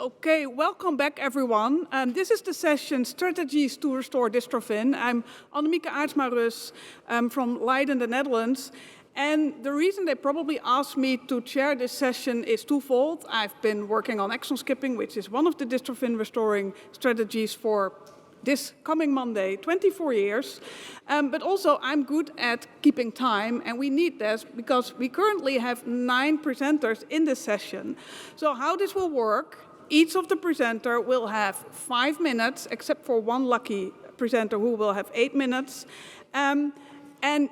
Okay, welcome back everyone. This is the session Strategies to Restore Dystrophin. I'm Annemieke Aartsma-Rus from Leiden, the Netherlands. And the reason they probably asked me to chair this session is twofold. I've been working on exon skipping, which is one of the dystrophin restoring strategies for this coming Monday, 24 years. But also I'm good at keeping time, and we need this because we currently have 9 presenters in this session. So how this will work, each of the presenter will have 5 minutes, except for one lucky presenter who will have 8 minutes. And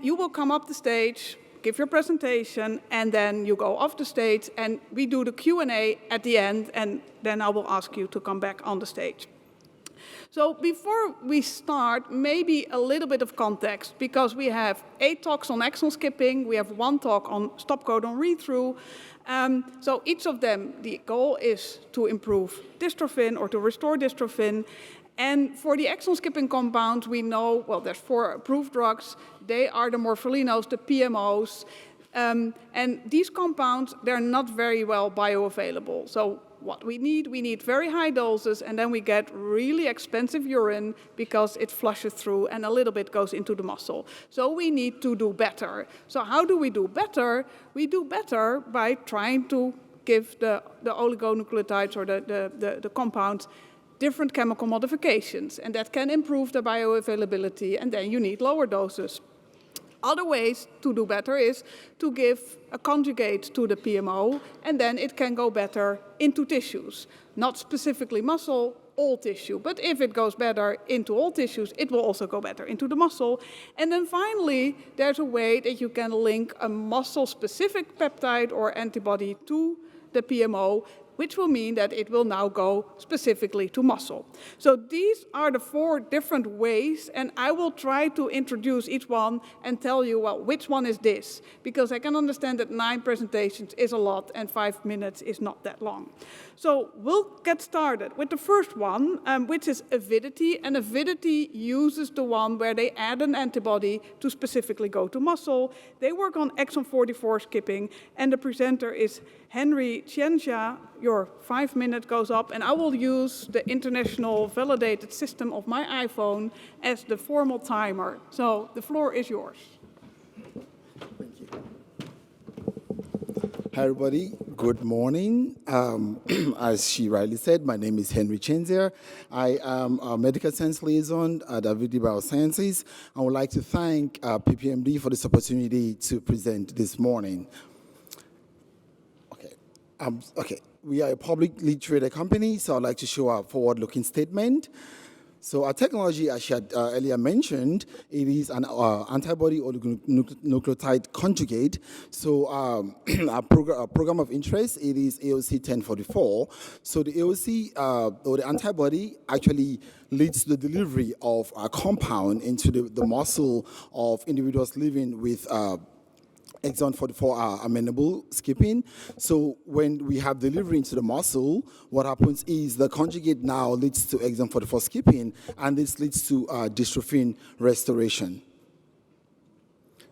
you will come up the stage, give your presentation, and then you go off the stage, and we do the Q&A at the end, and then I will ask you to come back on the stage. So before we start, maybe a little bit of context, because we have 8 talks on exon skipping, we have 1 talk on stop codon read-through. So each of them, the goal is to improve dystrophin or to restore dystrophin. And for the exon skipping compounds, we know, well, there's 4 approved drugs. They are the morpholinos, the PMOs. And these compounds, they're not very well bioavailable. So what we need very high doses, and then we get really expensive urine because it flushes through and a little bit goes into the muscle. So we need to do better. So how do we do better? We do better by trying to give the oligonucleotides or the compounds different chemical modifications, and that can improve the bioavailability, and then you need lower doses. Other ways to do better is to give a conjugate to the PMO, and then it can go better into tissues. Not specifically muscle, all tissue. But if it goes better into all tissues, it will also go better into the muscle. And then finally, there's a way that you can link a muscle-specific peptide or antibody to the PMO, which will mean that it will now go specifically to muscle. So these are the 4 different ways, and I will try to introduce each one and tell you, well, which one is this? Because I can understand that 9 presentations is a lot and 5 minutes is not that long. So we'll get started with the first one, which is Avidity, and Avidity uses the one where they add an antibody to specifically go to muscle. They work on exon 44 skipping, and the presenter is Nchienzia. Your 5 minute goes up, and I will use the international validated system of my iPhone as the formal timer. So the floor is yours. Thank you. Hi, everybody. Good morning. As she rightly said, my name is Nchienzia. I am a medical science liaison at Avidity Biosciences. I would like to thank PPMD for this opportunity to present this morning. Okay. We are a publicly traded company, so I'd like to show our forward-looking statement. So our technology, as she had earlier mentioned, it is an antibody oligonucleotide conjugate. So our program of interest, it is AOC 1044. So the AOC, or the antibody, actually leads to the delivery of a compound into the muscle of individuals living with exon 44 amenable skipping. So when we have delivery into the muscle, what happens is the conjugate now leads to exon 44 skipping, and this leads to dystrophin restoration.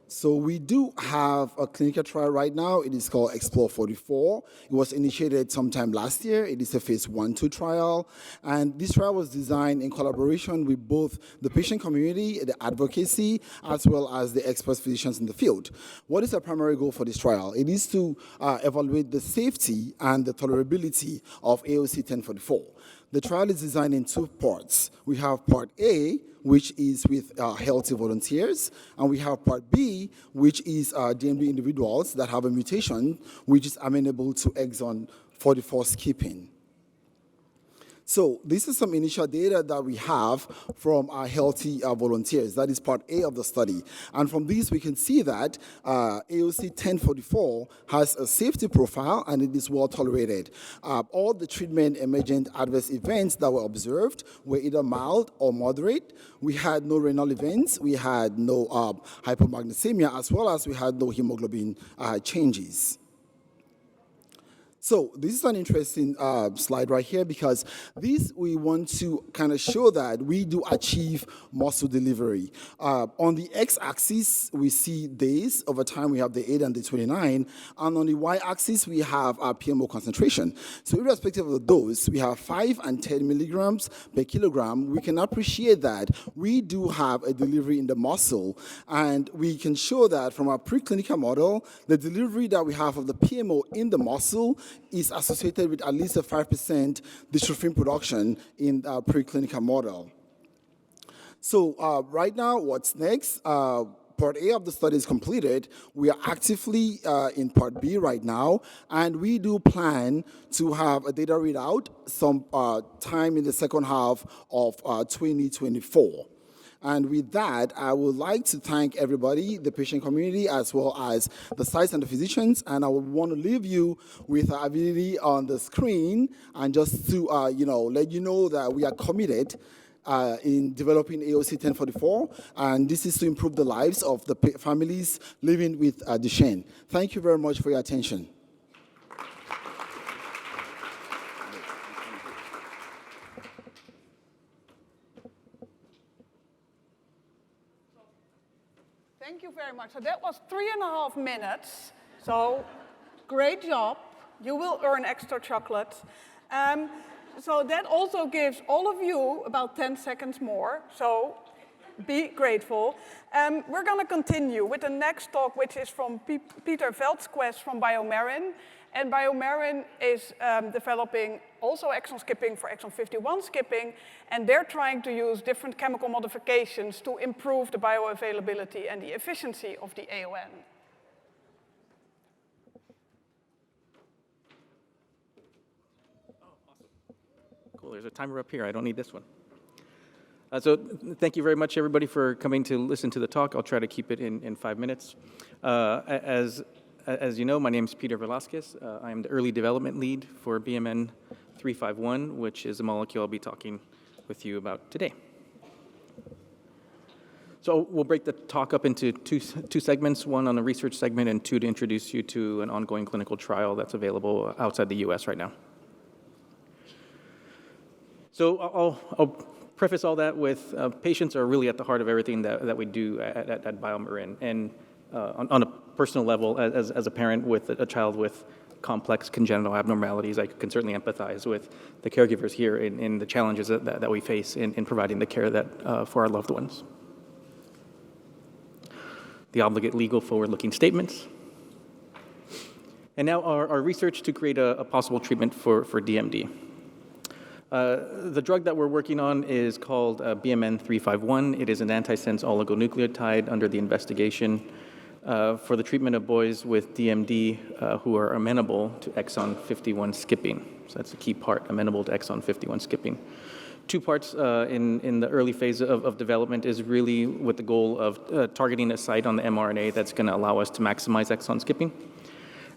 So we do have a clinical trial right now. It is called Explore 44. It was initiated sometime last year. It is a phase 1/2 trial. And this trial was designed in collaboration with both the patient community, the advocacy, as well as the expert physicians in the field. What is the primary goal for this trial? It is to evaluate the safety and the tolerability of AOC 1044. The trial is designed in 2 parts. We have part A, which is with healthy volunteers, and we have part B, which is DMD individuals that have a mutation which is amenable to exon 44 skipping. So this is some initial data that we have from our healthy volunteers. That is part A of the study. And from these, we can see that AOC 1044 has a safety profile, and it is well tolerated. All the treatment emergent adverse events that were observed were either mild or moderate. We had no renal events. We had no hypomagnesemia, as well as we had no hemoglobin changes. So this is an interesting slide right here because we want to kind of show that we do achieve muscle delivery. On the x-axis, we see days. Over time, we have the 8 and the 29. And on the y-axis, we have our PMO concentration. So irrespective of the dose, we have 5 and 10 milligrams per kilogram. We can appreciate that we do have a delivery in the muscle. And we can show that from our preclinical model, the delivery that we have of the PMO in the muscle is associated with at least a 5% dystrophin production in our preclinical model. So right now, what's next? Part A of the study is completed. We are actively in Part B right now, and we do plan to have a data readout some time in the second half of 2024. And with that, I would like to thank everybody, the patient community, as well as the sites and the physicians. And I would want to leave you with Avidity on the screen, and just to let you know that we are committed in developing AOC 1044, and this is to improve the lives of the families living with Duchenne. Thank you very much for your attention. Thank you very much. So that was 3.5 minutes. So great job. You will earn extra chocolate. So that also gives all of you about 10 seconds more. So be grateful. We're going to continue with the next talk, which is from Peter Velzquez from Biomarin. And Biomarin is developing also exon skipping for exon 51 skipping, and they're trying to use different chemical modifications to improve the bioavailability and the efficiency of the AON. Oh, awesome. Cool, there's a timer up here. I don't need this one. So thank you very much, everybody, for coming to listen to the talk. I'll try to keep it in 5 minutes. As you know, my name is Peter Velzquez. I am the early development lead for BMN 351, which is a molecule I'll be talking with you about today. So we'll break the talk up into two segments, one on the research segment and two to introduce you to an ongoing clinical trial that's available outside the US right now. So I'll preface all that with patients are really at the heart of everything that we do at Biomarin. And on a personal level, as a parent with a child with complex congenital abnormalities, I can certainly empathize with the caregivers here in the challenges that we face in providing the care that for our loved ones. The obligate legal forward-looking statements. And now our research to create a possible treatment for DMD. The drug that we're working on is called BMN 351. It is an antisense oligonucleotide under the investigation for the treatment of boys with DMD who are amenable to exon 51 skipping. So that's a key part, amenable to exon 51 skipping. 2 parts in the early phase of development is really with the goal of targeting a site on the mRNA that's going to allow us to maximize exon skipping,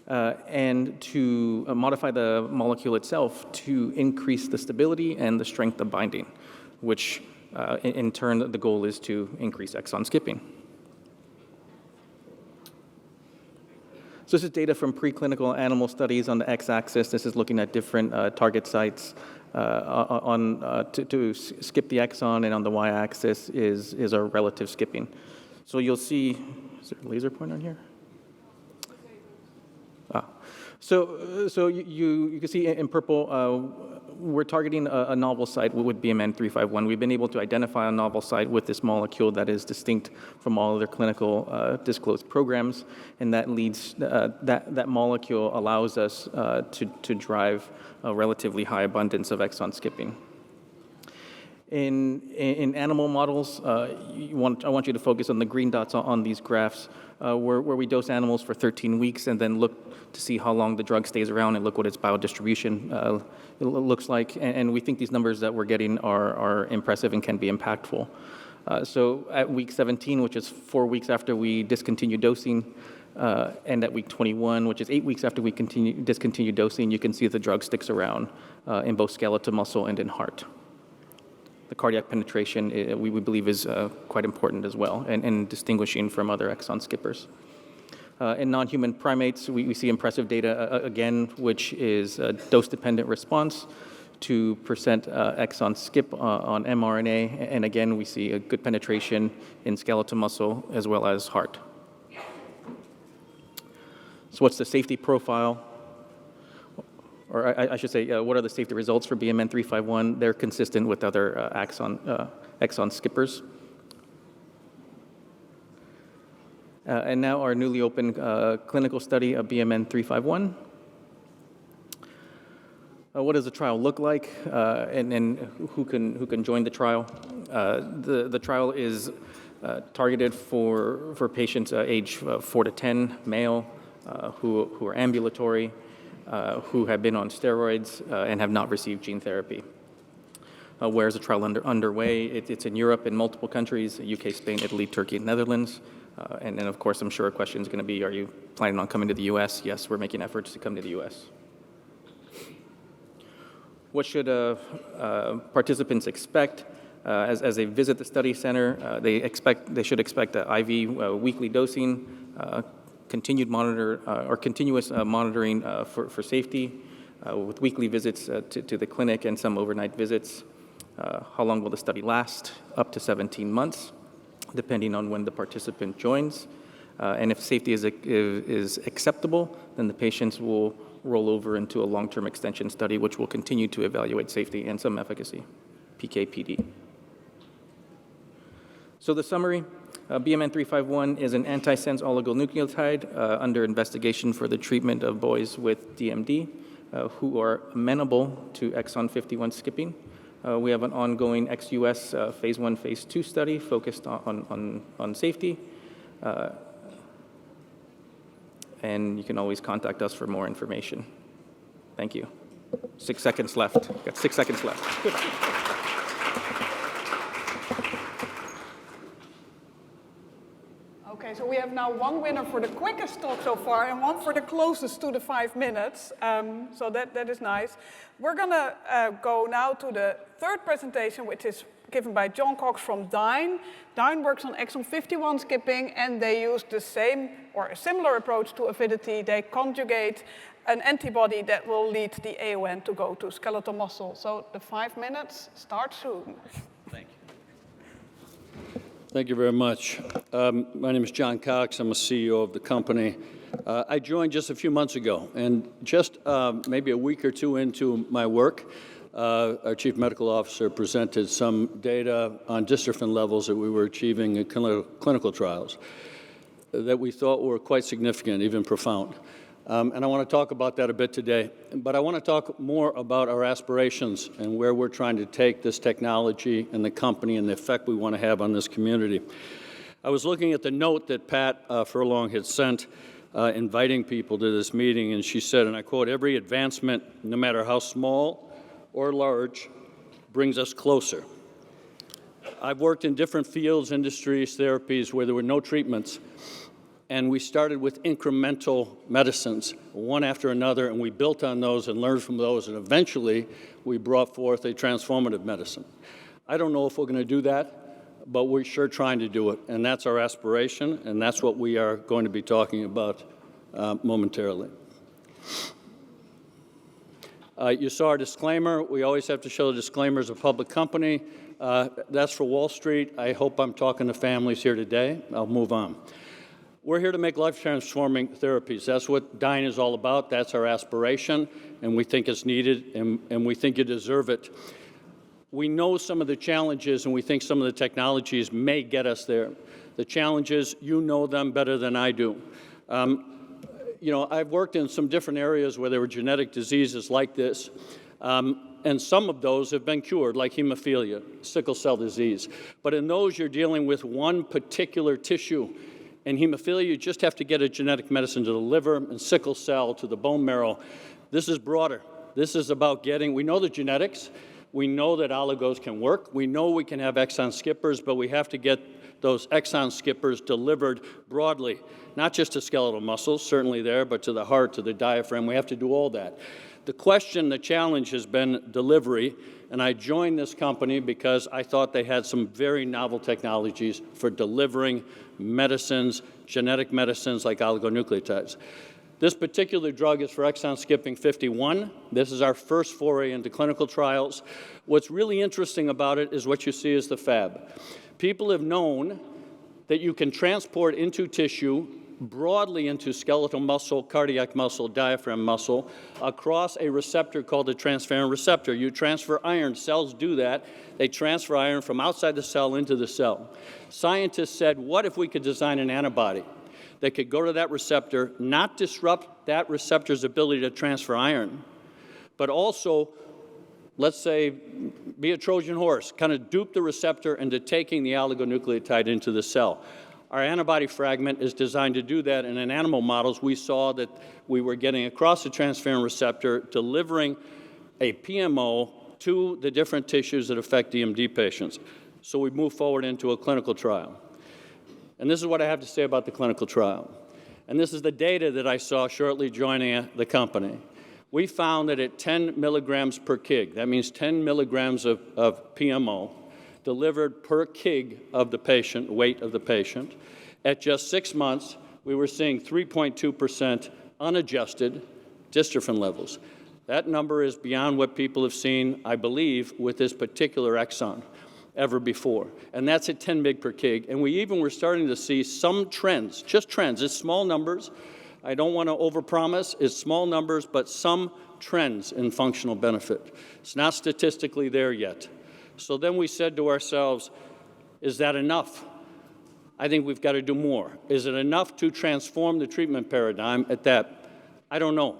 and to modify the molecule itself to increase the stability and the strength of binding, which in turn the goal is to increase exon skipping. So this is data from preclinical animal studies on the x-axis. This is looking at different target sites to skip the exon, and on the y-axis is our relative skipping. So you'll see, is there a laser pointer on here? So you can see in purple, we're targeting a novel site with BMN 351. We've been able to identify a novel site with this molecule that is distinct from all other clinical disclosed programs, and that leads that molecule allows us to drive a relatively high abundance of exon skipping. In animal models, I want you to focus on the green dots on these graphs, where we dose animals for 13 weeks and then look to see how long the drug stays around and look what its biodistribution looks like. And we think these numbers that we're getting are impressive and can be impactful. So at week 17, which is 4 weeks after we discontinue dosing, and at week 21, which is 8 weeks after we discontinue dosing, you can see the drug sticks around in both skeletal muscle and in heart. The cardiac penetration, we believe, is quite important as well, and distinguishing from other exon skippers. In non-human primates, we see impressive data, again, which is a dose-dependent response to percent exon skip on mRNA. And again, we see a good penetration in skeletal muscle as well as heart. So what's the safety profile? Or I should say, what are the safety results for BMN 351? They're consistent with other exon skippers. And now our newly opened clinical study of BMN 351. What does the trial look like, and who can join the trial? The trial is targeted for patients age 4 to 10, male, who are ambulatory, who have been on steroids and have not received gene therapy. Where is the trial underway? It's in Europe in multiple countries, UK, Spain, Italy, Turkey, and Netherlands. And then, of course, I'm sure a question is going to be, are you planning on coming to the US? Yes, we're making efforts to come to the US. What should participants expect as they visit the study center? They should expect IV weekly dosing, continuous monitoring for safety, with weekly visits to the clinic and some overnight visits. How long will the study last? Up to 17 months, depending on when the participant joins. And if safety is acceptable, then the patients will roll over into a long-term extension study, which will continue to evaluate safety and some efficacy, PK/PD. So the summary, BMN 351 is an antisense oligonucleotide under investigation for the treatment of boys with DMD who are amenable to exon 51 skipping. We have an ongoing ex-US phase 1, phase 2 study focused on safety. And you can always contact us for more information. Thank you. 6 seconds left. Got 6 seconds left. Good. Okay, so we have now one winner for the quickest talk so far and one for the closest to the 5 minutes. So that is nice. We're going to go now to the third presentation, which is given by John Cox from Dyne. Dyne works on exon 51 skipping, and they use the same or a similar approach to Avidity. They conjugate an antibody that will lead the AON to go to skeletal muscle. So the 5 minutes start soon. Thank you. Thank you very much. My name is John Cox. I'm a CEO of the company. I joined just a few months ago, and just maybe a week or two into my work, our chief medical officer presented some data on dystrophin levels that we were achieving in clinical trials that we thought were quite significant, even profound. And I want to talk about that a bit today. But I want to talk more about our aspirations and where we're trying to take this technology and the company and the effect we want to have on this community. I was looking at the note that Pat Furlong had sent inviting people to this meeting, and she said, and I quote, "Every advancement, no matter how small or large, brings us closer." I've worked in different fields, industries, therapies where there were no treatments, and we started with incremental medicines, one after another, and we built on those and learned from those, and eventually we brought forth a transformative medicine. I don't know if we're going to do that, but we're sure trying to do it, and that's our aspiration, and that's what we are going to be talking about momentarily. You saw our disclaimer. We always have to show the disclaimer as a public company. That's for Wall Street. I hope I'm talking to families here today. I'll move on. We're here to make life-transforming therapies. That's what Dyne is all about. That's our aspiration, and we think it's needed, and we think you deserve it. We know some of the challenges, and we think some of the technologies may get us there. The challenges, you know them better than I do. You know, I've worked in some different areas where there were genetic diseases like this, and some of those have been cured, like hemophilia, sickle cell disease. But in those, you're dealing with one particular tissue. In hemophilia, you just have to get a genetic medicine to the liver, and sickle cell to the bone marrow. This is broader. This is about getting, we know the genetics, we know that oligos can work, we know we can have exon skippers, but we have to get those exon skippers delivered broadly, not just to skeletal muscles, certainly there, but to the heart, to the diaphragm. We have to do all that. The question, the challenge has been delivery, and I joined this company because I thought they had some very novel technologies for delivering medicines, genetic medicines like oligonucleotides. This particular drug is for exon skipping 51. This is our first foray into clinical trials. What's really interesting about it is what you see as the Fab. People have known that you can transport into tissue, broadly into skeletal muscle, cardiac muscle, diaphragm muscle, across a receptor called a transferrin receptor. You transfer iron. Cells do that. They transfer iron from outside the cell into the cell. Scientists said, what if we could design an antibody that could go to that receptor, not disrupt that receptor's ability to transfer iron, but also, let's say, be a Trojan horse, kind of dupe the receptor into taking the oligonucleotide into the cell. Our antibody fragment is designed to do that, and in animal models, we saw that we were getting across the transferrin receptor, delivering a PMO to the different tissues that affect DMD patients. So we moved forward into a clinical trial. And this is what I have to say about the clinical trial. And this is the data that I saw shortly joining the company. We found that at 10 milligrams per kg, that means 10 milligrams of PMO, delivered per kg of the patient, weight of the patient, at just 6 months, we were seeing 3.2% unadjusted dystrophin levels. That number is beyond what people have seen, I believe, with this particular exon ever before. And that's at 10 mg per kg. And we even were starting to see some trends, just trends. It's small numbers. I don't want to overpromise. It's small numbers, but some trends in functional benefit. It's not statistically there yet. So then we said to ourselves, is that enough? I think we've got to do more. Is it enough to transform the treatment paradigm at that? I don't know.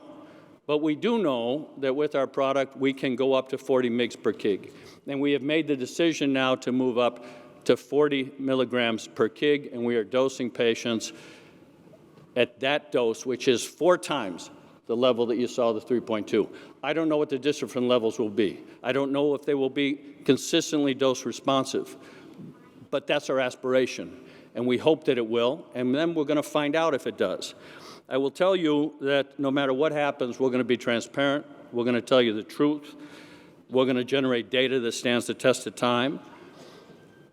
But we do know that with our product, we can go up to 40 mg per kg. And we have made the decision now to move up to 40 milligrams per kg, and we are dosing patients at that dose, which is 4 times the level that you saw, the 3.2. I don't know what the dystrophin levels will be. I don't know if they will be consistently dose responsive, but that's our aspiration, and we hope that it will, and then we're going to find out if it does. I will tell you that no matter what happens, we're going to be transparent. We're going to tell you the truth. We're going to generate data that stands the test of time.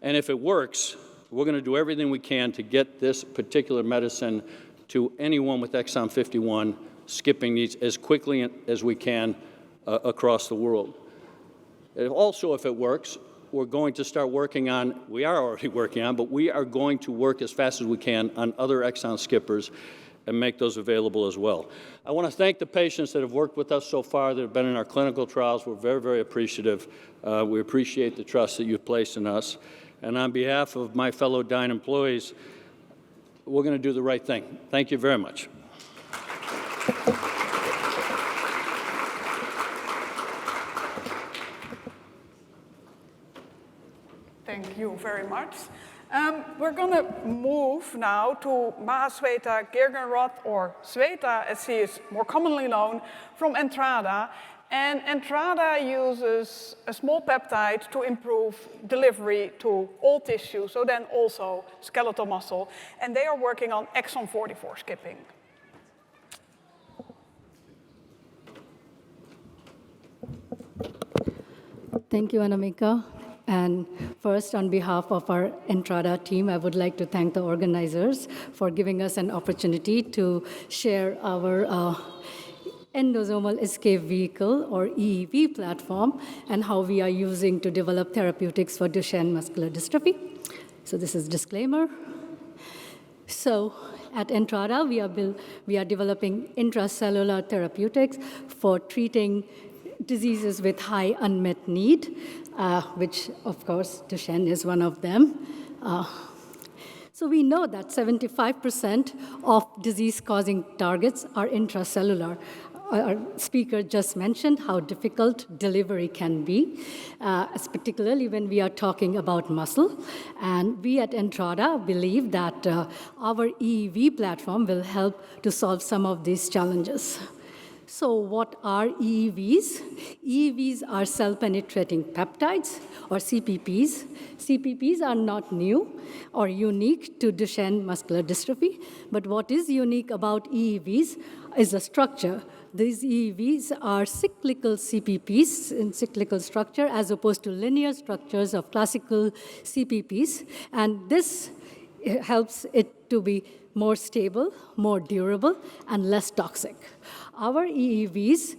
And if it works, we're going to do everything we can to get this particular medicine to anyone with exon 51 skipping needs as quickly as we can across the world. And also, if it works, we're going to start working on, we are already working on, but we are going to work as fast as we can on other exon skippers and make those available as well. I want to thank the patients that have worked with us so far, that have been in our clinical trials. We're very, very appreciative. We appreciate the trust that you've placed in us. And on behalf of my fellow Dyne employees, we're going to do the right thing. Thank you very much. Thank you very much. We're going to move now to Mahasweta Girgenrath, or Sweta as she is more commonly known, from Entrada. And Entrada uses a small peptide to improve delivery to all tissue, so then also skeletal muscle. And they are working on exon 44 skipping. Thank you, Annemieke. And first, on behalf of our Entrada team, I would like to thank the organizers for giving us an opportunity to share our endosomal escape vehicle, or EEV platform, and how we are using to develop therapeutics for Duchenne muscular dystrophy. So this is disclaimer. So at Entrada, we are developing intracellular therapeutics for treating diseases with high unmet need, which, of course, Duchenne is one of them. So we know that 75% of disease-causing targets are intracellular. Our speaker just mentioned how difficult delivery can be, particularly when we are talking about muscle. And we at Entrada believe that our EEV platform will help to solve some of these challenges. So what are EEVs? EEVs are cell-penetrating peptides, or CPPs. CPPs are not new or unique to Duchenne muscular dystrophy, but what is unique about EEVs is the structure. These EEVs are cyclical CPPs in cyclical structure as opposed to linear structures of classical CPPs, and this helps it to be more stable, more durable, and less toxic. Our EEVs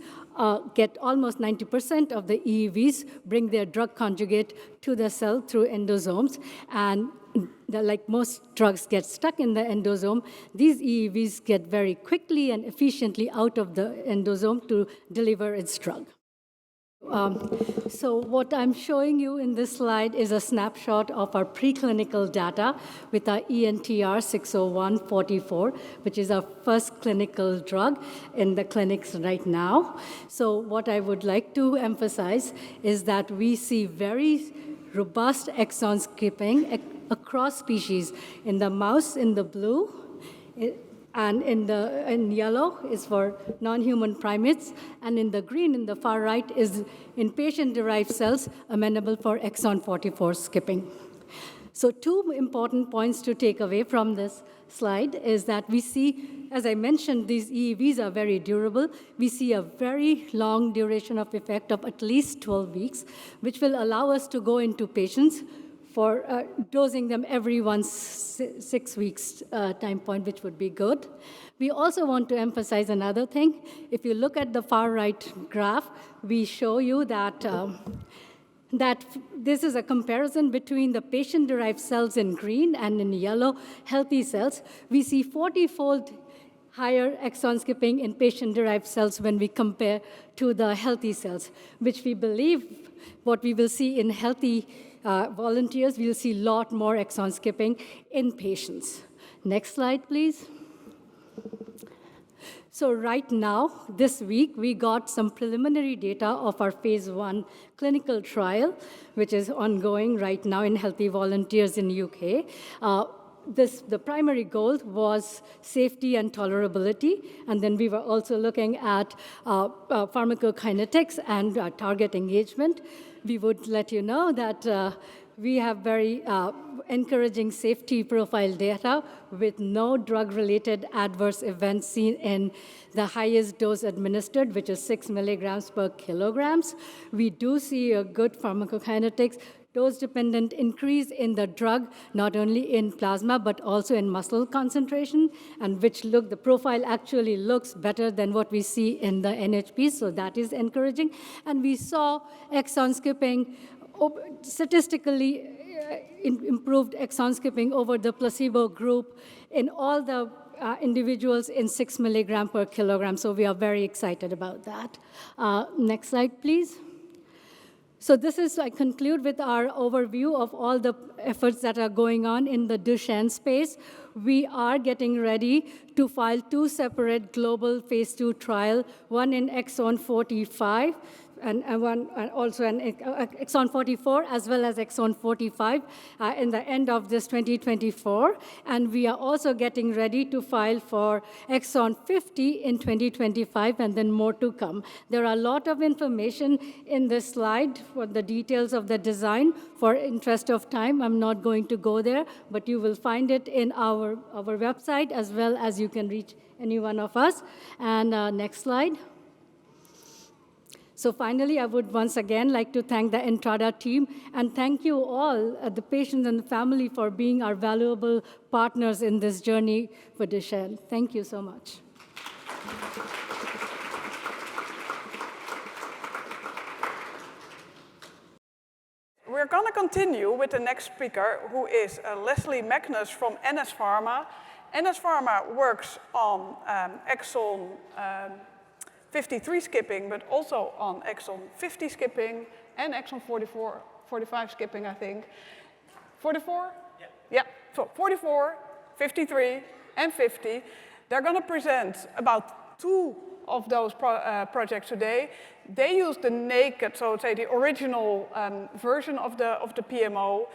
get almost 90% of the EEVs bring their drug conjugate to the cell through endosomes, and like most drugs get stuck in the endosome, these EEVs get very quickly and efficiently out of the endosome to deliver its drug. So what I'm showing you in this slide is a snapshot of our preclinical data with our ENTR 60144, which is our first clinical drug in the clinics right now. So what I would like to emphasize is that we see very robust exon skipping across species. In the mouse, in the blue, and in yellow is for non-human primates, and in the green, in the far right, is in patient-derived cells amenable for exon 44 skipping. So two important points to take away from this slide is that we see, as I mentioned, these EEVs are very durable. We see a very long duration of effect of at least 12 weeks, which will allow us to go into patients for dosing them every 6 weeks time point, which would be good. We also want to emphasize another thing. If you look at the far right graph, we show you that that this is a comparison between the patient-derived cells in green and in yellow healthy cells. We see 40-fold higher exon skipping in patient-derived cells when we compare to the healthy cells, which we believe what we will see in healthy volunteers, we'll see a lot more exon skipping in patients. Next slide, please. So right now, this week, we got some preliminary data of our phase 1 clinical trial, which is ongoing right now in healthy volunteers in UK. The primary goal was safety and tolerability, and then we were also looking at pharmacokinetics and target engagement. We would let you know that we have very encouraging safety profile data with no drug-related adverse events seen in the highest dose administered, which is 6 milligrams per kilograms. We do see a good pharmacokinetics, dose-dependent increase in the drug, not only in plasma, but also in muscle concentration, and the profile actually looks better than what we see in the NHP, so that is encouraging. And we saw exon skipping, statistically improved exon skipping over the placebo group in all the individuals in 6 milligram per kilogram, so we are very excited about that. Next slide, please. So I conclude with our overview of all the efforts that are going on in the Duchenne space. We are getting ready to file 2 separate global phase 2 trials, one in exon 45, and one also an exon 44 as well as exon 45 in the end of this 2024. And we are also getting ready to file for exon 50 in 2025, and then more to come. There are a lot of information in this slide for the details of the design. For interest of time, I'm not going to go there, but you will find it in our website, as well as you can reach any one of us. And next slide. So finally, I would once again like to thank the Entrada team, and thank you all, the patients and the family, for being our valuable partners in this journey for Duchenne. Thank you so much. We're going to continue with the next speaker, who is Leslie Magnus from NS Pharma. NS Pharma works on exon 53 skipping, but also on exon 50 skipping and exon 45 skipping, I think. 44? Yeah. Yeah, so 44, 53, and 50. They're going to present about 2 of those projects today. They use the naked, so to say the original version of the PMO.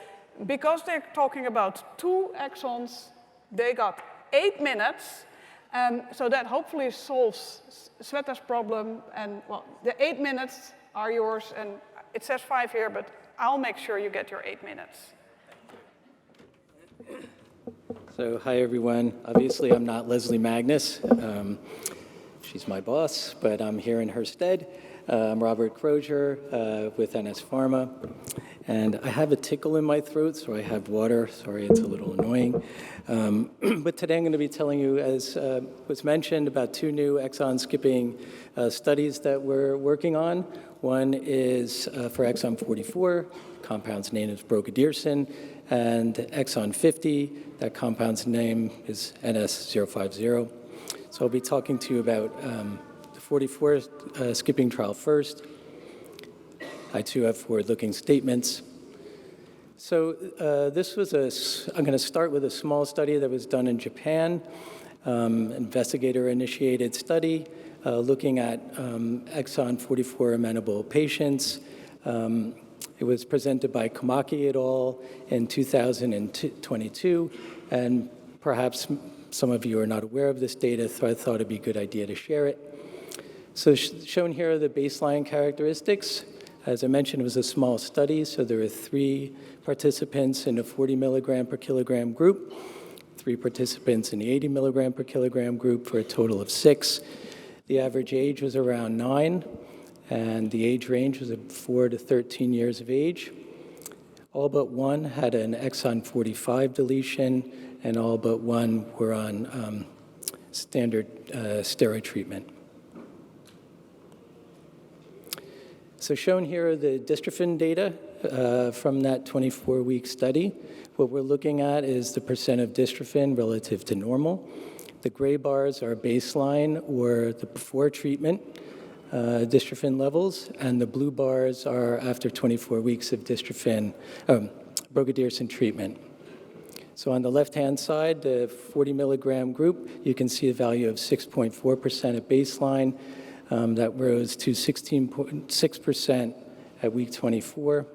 Because they're talking about 2 exons, they got 8 minutes. So that hopefully solves Sweta's problem. And well, the 8 minutes are yours, and it says 5 here, but I'll make sure you get your 8 minutes. So, hi everyone. Obviously, I'm not Leslie Magnus. She's my boss, but I'm here in her stead. I'm Robert Crozier with NS Pharma. And I have a tickle in my throat, so I have water. Sorry, it's a little annoying. But today I'm going to be telling you, as was mentioned, about 2 new exon skipping studies that we're working on. One is for exon 44, compound's name is brogadiersin, and exon 50, that compound's name is NS050. So I'll be talking to you about the 44 skipping trial first. I too have forward-looking statements. So this was I'm going to start with a small study that was done in Japan, investigator-initiated study looking at exon 44 amenable patients. It was presented by Komaki et al. In 2022, and perhaps some of you are not aware of this data, so I thought it'd be a good idea to share it. So shown here are the baseline characteristics. As I mentioned, it was a small study, so there were 3 participants in a 40 milligram per kilogram group, 3 participants in the 80 milligram per kilogram group for a total of 6. The average age was around 9, and the age range was 4 to 13 years of age. All but 1 had an exon 45 deletion, and all but 1 were on standard steroid treatment. So shown here are the dystrophin data from that 24-week study. What we're looking at is the percent of dystrophin relative to normal. The gray bars are baseline or the before treatment dystrophin levels, and the blue bars are after 24 weeks of dystrophin, brogadiersin treatment. So on the left-hand side, the 40 milligram group, you can see a value of 6.4% at baseline. That rose to 16.6% at week 24.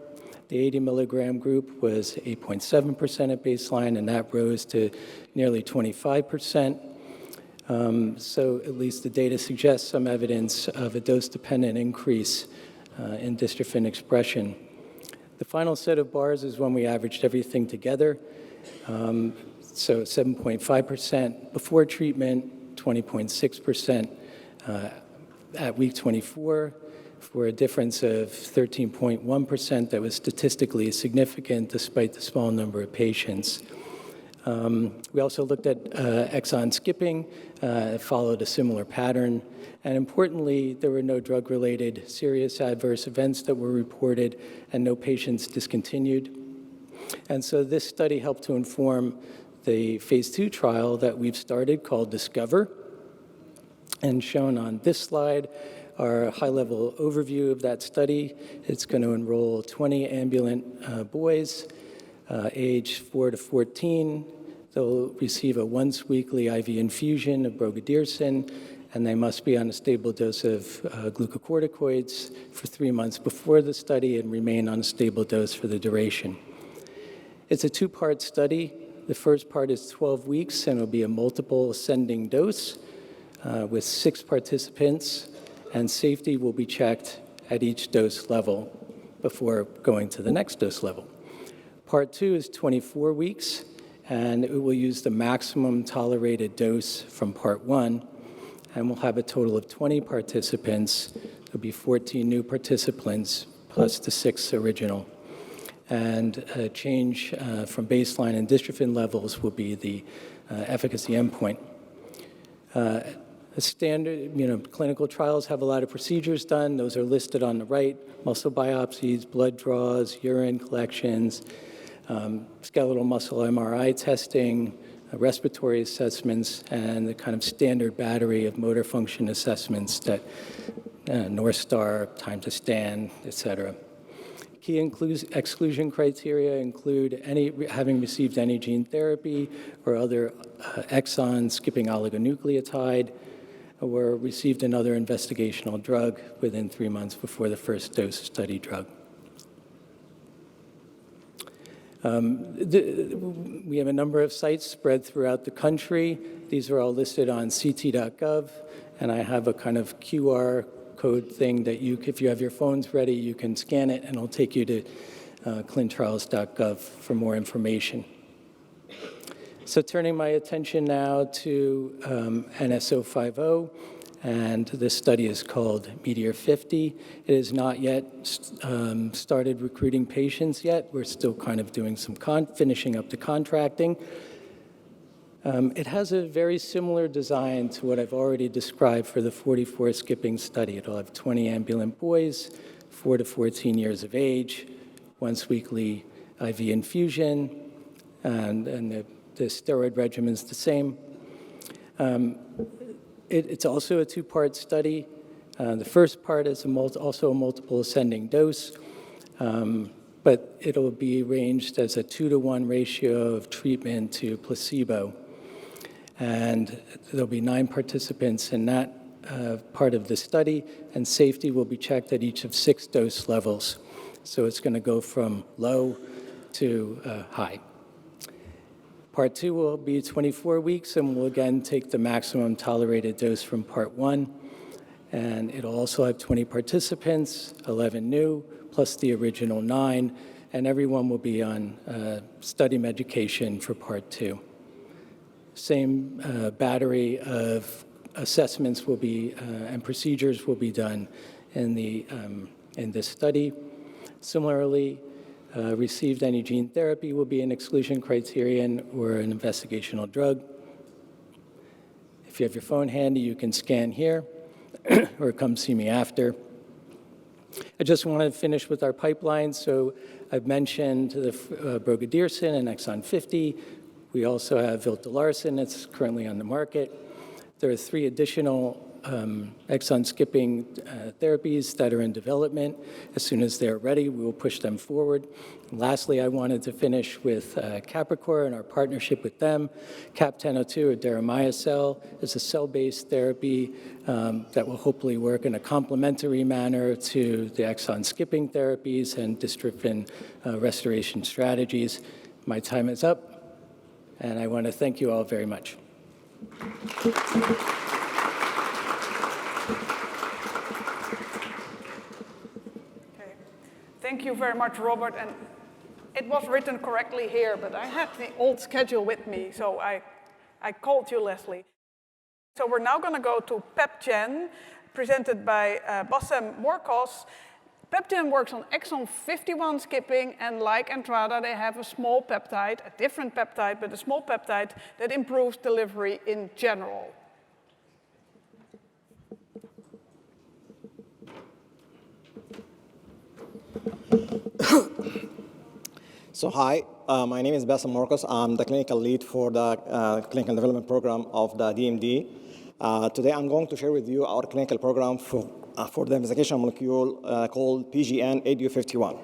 The 80 milligram group was 8.7% at baseline, and that rose to nearly 25%. So at least the data suggests some evidence of a dose-dependent increase in dystrophin expression. The final set of bars is when we averaged everything together. So 7.5% before treatment, 20.6% at week 24, for a difference of 13.1% that was statistically significant despite the small number of patients. We also looked at exon skipping. It followed a similar pattern. And importantly, there were no drug-related serious adverse events that were reported, and no patients discontinued. And so this study helped to inform the phase 2 trial that we've started called Discover. And shown on this slide are a high-level overview of that study. It's going to enroll 20 ambulant boys, age 4 to 14. They'll receive a once-weekly IV infusion of brogadiersin, and they must be on a stable dose of glucocorticoids for 3 months before the study and remain on a stable dose for the duration. It's a 2-part study. The first part is 12 weeks, and it'll be a multiple ascending dose with 6 participants, and safety will be checked at each dose level before going to the next dose level. Part 2 is 24 weeks, and it will use the maximum tolerated dose from Part 1, and we'll have a total of 20 participants. There'll be 14 new participants plus the 6 original. And a change from baseline and dystrophin levels will be the efficacy endpoint. Standard, clinical trials have a lot of procedures done. Those are listed on the right: muscle biopsies, blood draws, urine collections, skeletal muscle MRI testing, respiratory assessments, and the kind of standard battery of motor function assessments that North Star, time to stand, et cetera. Key exclusion criteria include having received any gene therapy or other exon skipping oligonucleotide, or received another investigational drug within 3 months before the first dose of study drug. We have a number of sites spread throughout the country. These are all listed on ct.gov, and I have a kind of QR code thing that if you have your phones ready, you can scan it, and it'll take you to clinicaltrials.gov for more information. So turning my attention now to NSO50, and this study is called Meteor 50. It has not yet started recruiting patients yet. We're still kind of doing some finishing up the contracting. It has a very similar design to what I've already described for the 44 skipping study. It'll have 20 ambulant boys, 4 to 14 years of age, once weekly IV infusion, and the steroid regimen is the same. It's also a two-part study. The first part is also a multiple ascending dose, but it'll be arranged as a 2-to-1 ratio of treatment to placebo. And there'll be 9 participants in that part of the study, and safety will be checked at each of 6 dose levels. So it's going to go from low to high. Part 2 will be 24 weeks, and we'll again take the maximum tolerated dose from Part 1. And it'll also have 20 participants, 11 new, plus the original 9, and everyone will be on study medication for Part 2. Same battery of assessments will be, and procedures will be done in this study. Similarly, received any gene therapy will be an exclusion criterion or an investigational drug. If you have your phone handy, you can scan here or come see me after. I just want to finish with our pipeline. So I've mentioned the brogadiersin and exon 50. We also have viltolarsen that's currently on the market. There are 3 additional exon skipping therapies that are in development. As soon as they're ready, we will push them forward. And lastly, I wanted to finish with Capricor and our partnership with them. CAP-1002, or deramiocel, is a cell-based therapy that will hopefully work in a complementary manner to the exon skipping therapies and dystrophin restoration strategies. My time is up, and I want to thank you all very much. Thank you very much, Robert. And it was written correctly here, but I had the old schedule with me, so I called you, Leslie. So we're now going to go to Pepgen, presented by Bassem Morcos. Pepgen works on exon 51 skipping, and like Entrada, they have a small peptide, a different peptide, but a small peptide that improves delivery in general. So hi, my name is Bassem Morcos. I'm the clinical lead for the clinical development program of the DMD. Today I'm going to share with you our clinical program for the investigation molecule called PGN-ADU51.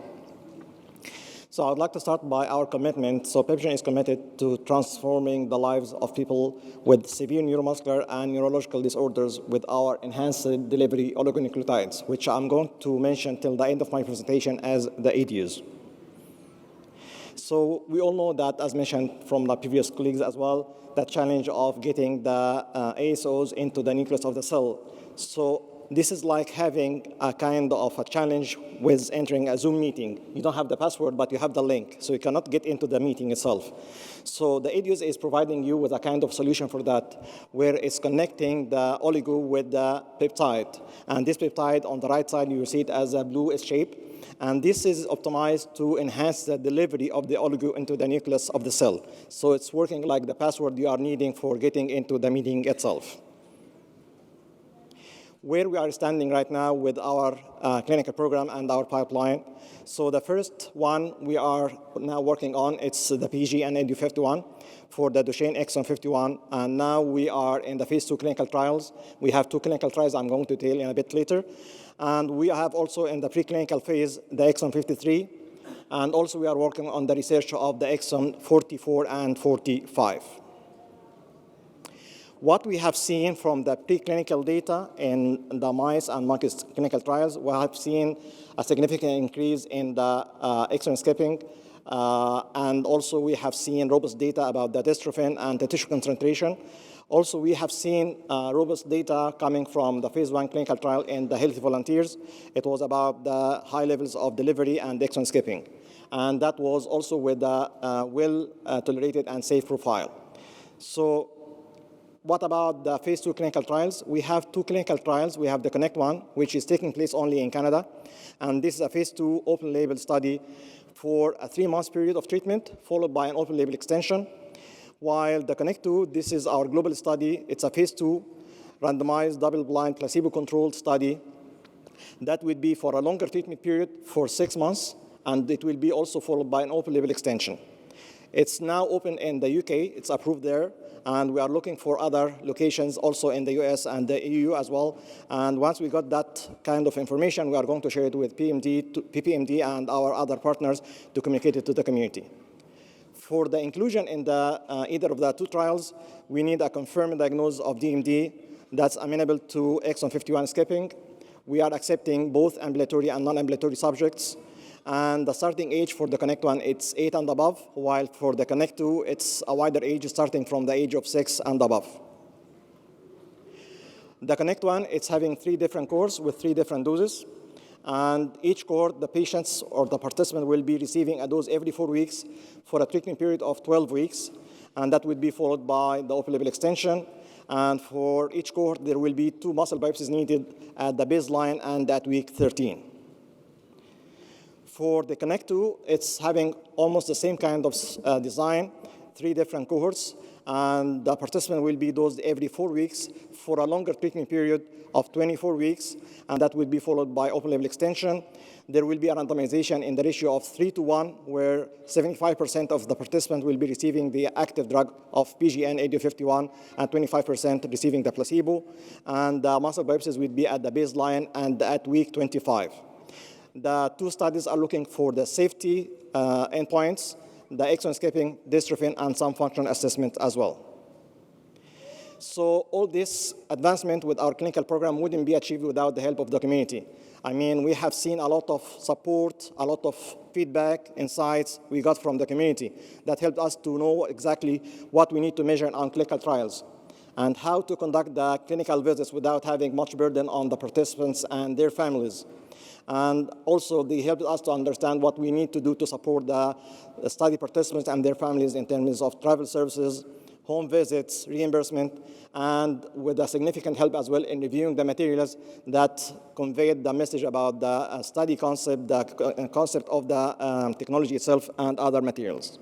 So I'd like to start by our commitment. So Pepgen is committed to transforming the lives of people with severe neuromuscular and neurological disorders with our enhanced delivery oligonucleotides, which I'm going to mention till the end of my presentation as the ADUs. So we all know that, as mentioned from the previous colleagues as well, the challenge of getting the ASOs into the nucleus of the cell. So this is like having a kind of a challenge with entering a Zoom meeting. You don't have the password, but you have the link, so you cannot get into the meeting itself. So the ADUs is providing you with a kind of solution for that, where it's connecting the oligo with the peptide. And this peptide on the right side, you see it as a blue shape. And this is optimized to enhance the delivery of the oligo into the nucleus of the cell. So it's working like the password you are needing for getting into the meeting itself. Where we are standing right now with our clinical program and our pipeline. So the first one we are now working on, it's the PGN-ADU51 for the Duchenne exon 51. And now we are in the phase 2 clinical trials. We have 2 clinical trials I'm going to tell in a bit later. And we have also in the preclinical phase the exon 53. And also we are working on the research of the exon 44 and 45. What we have seen from the preclinical data in the mice and monkeys clinical trials, we have seen a significant increase in the exon skipping And also we have seen robust data about the dystrophin and the tissue concentration. Also, we have seen robust data coming from the phase 1 clinical trial in the healthy volunteers. It was about the high levels of delivery and exon skipping. And that was also with a well-tolerated and safe profile. So what about the phase 2 clinical trials? We have 2 clinical trials. We have the Connect one, which is taking place only in Canada. And this is a phase 2 open-label study for a 3-month period of treatment, followed by an open-label extension. While the Connect 2, this is our global study. It's a phase 2 randomized, double-blind, placebo-controlled study that would be for a longer treatment period for 6 months, and it will be also followed by an open-label extension. It's now open in the UK. It's approved there, and we are looking for other locations also in the US and the EU as well. And once we got that kind of information, we are going to share it with PPMD and our other partners to communicate it to the community. For the inclusion in either of the 2 trials, we need a confirmed diagnosis of DMD that's amenable to exon 51 skipping. We are accepting both ambulatory and non-ambulatory subjects. And the starting age for the Connect one, it's 8 and above, while for the Connect 2, it's a wider age starting from the age of 6 and above. The Connect one, it's having 3 different cohorts with 3 different doses. And each cohort, the patients or the participant will be receiving a dose every 4 weeks for a treatment period of 12 weeks. And that would be followed by the open-label extension. And for each cohort, there will be 2 muscle biopsies needed at the baseline and at week 13. For the Connect 2, it's having almost the same kind of design, 3 different cohorts. And the participant will be dosed every 4 weeks for a longer treatment period of 24 weeks, and that will be followed by open-label extension. There will be a randomization in the ratio of 3-to-1, where 75% of the participants will be receiving the active drug of PGN-8051 and 25% receiving the placebo. And the muscle biopsies will be at the baseline and at week 25. The 2 studies are looking for the safety endpoints, the exon skipping, dystrophin, and some functional assessment as well. So all this advancement with our clinical program wouldn't be achieved without the help of the community. I mean, we have seen a lot of support, a lot of feedback, insights we got from the community that helped us to know exactly what we need to measure on clinical trials and how to conduct the clinical visits without having much burden on the participants and their families. And also, they helped us to understand what we need to do to support the study participants and their families in terms of travel services, home visits, reimbursement, and with a significant help as well in reviewing the materials that conveyed the message about the study concept, the concept of the technology itself, and other materials.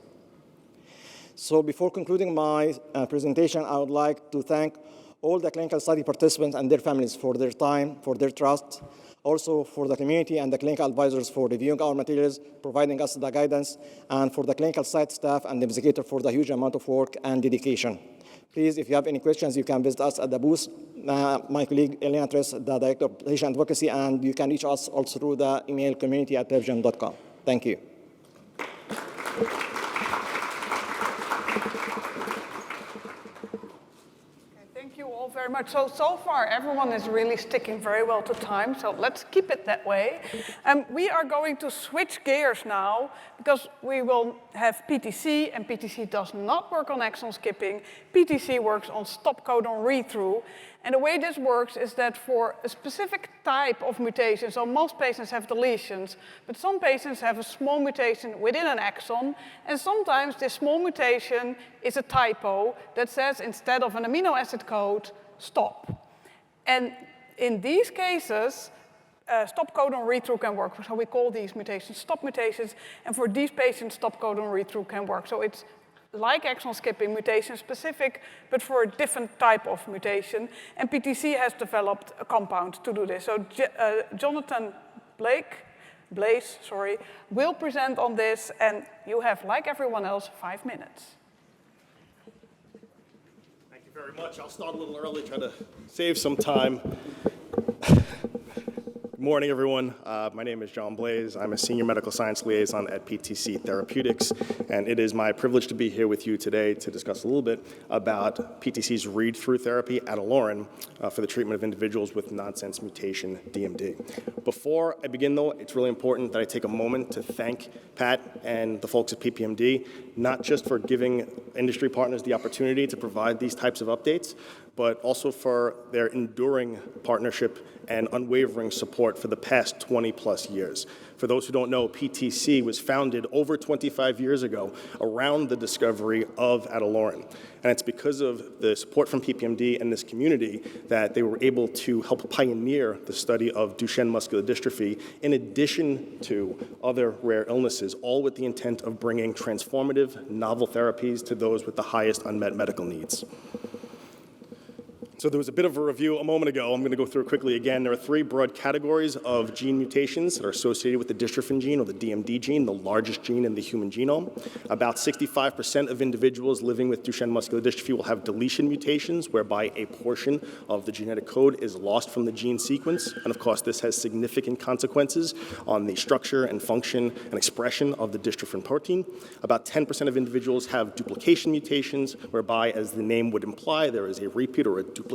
So before concluding my presentation, I would like to thank all the clinical study participants and their families for their time, for their trust, also for the community and the clinical advisors for reviewing our materials, providing us the guidance, and for the clinical site staff and the investigator for the huge amount of work and dedication. Please, if you have any questions, you can visit us at the booth. My colleague, Elena Tres, the Director of Patient Advocacy, and you can reach us also through the email community@pepgen.com. Thank you. Very much. So far, everyone is really sticking very well to time, so let's keep it that way. We are going to switch gears now, because we will have PTC, and PTC does not work on exon skipping. PTC works on stop codon read-through. And the way this works is that for a specific type of mutation, so most patients have deletions, but some patients have a small mutation within an exon, and sometimes this small mutation is a typo that says instead of an amino acid code, stop. And in these cases, stop codon read-through can work. So we call these mutations stop mutations, and for these patients, stop codon read-through can work. So it's like exon skipping, mutation specific, but for a different type of mutation. And PTC has developed a compound to do this. So Jonathan Blaize, will present on this, and you have, like everyone else, 5 minutes. Thank you very much. I'll start a little early, try to save some time. morning, everyone. My name is John Blaize. I'm a senior medical science liaison at PTC Therapeutics, and it is my privilege to be here with you today to discuss a little bit about PTC's read-through therapy, Ataluren, for the treatment of individuals with nonsense mutation DMD. Before I begin, though, it's really important that I take a moment to thank Pat and the folks at PPMD, not just for giving industry partners the opportunity to provide these types of updates, but also for their enduring partnership and unwavering support for the past 20-plus years. For those who don't know, PTC was founded over 25 years ago around the discovery of Ataluren. And it's because of the support from PPMD and this community that they were able to help pioneer the study of Duchenne muscular dystrophy in addition to other rare illnesses, all with the intent of bringing transformative, novel therapies to those with the highest unmet medical needs. So there was a bit of a review a moment ago. I'm going to go through it quickly again. There are three broad categories of gene mutations that are associated with the dystrophin gene, or the DMD gene, the largest gene in the human genome. About 65% of individuals living with Duchenne muscular dystrophy will have deletion mutations, whereby a portion of the genetic code is lost from the gene sequence. And of course, this has significant consequences on the structure and function and expression of the dystrophin protein. About 10% of individuals have duplication mutations, whereby, as the name would imply, there is a repeat or a duplication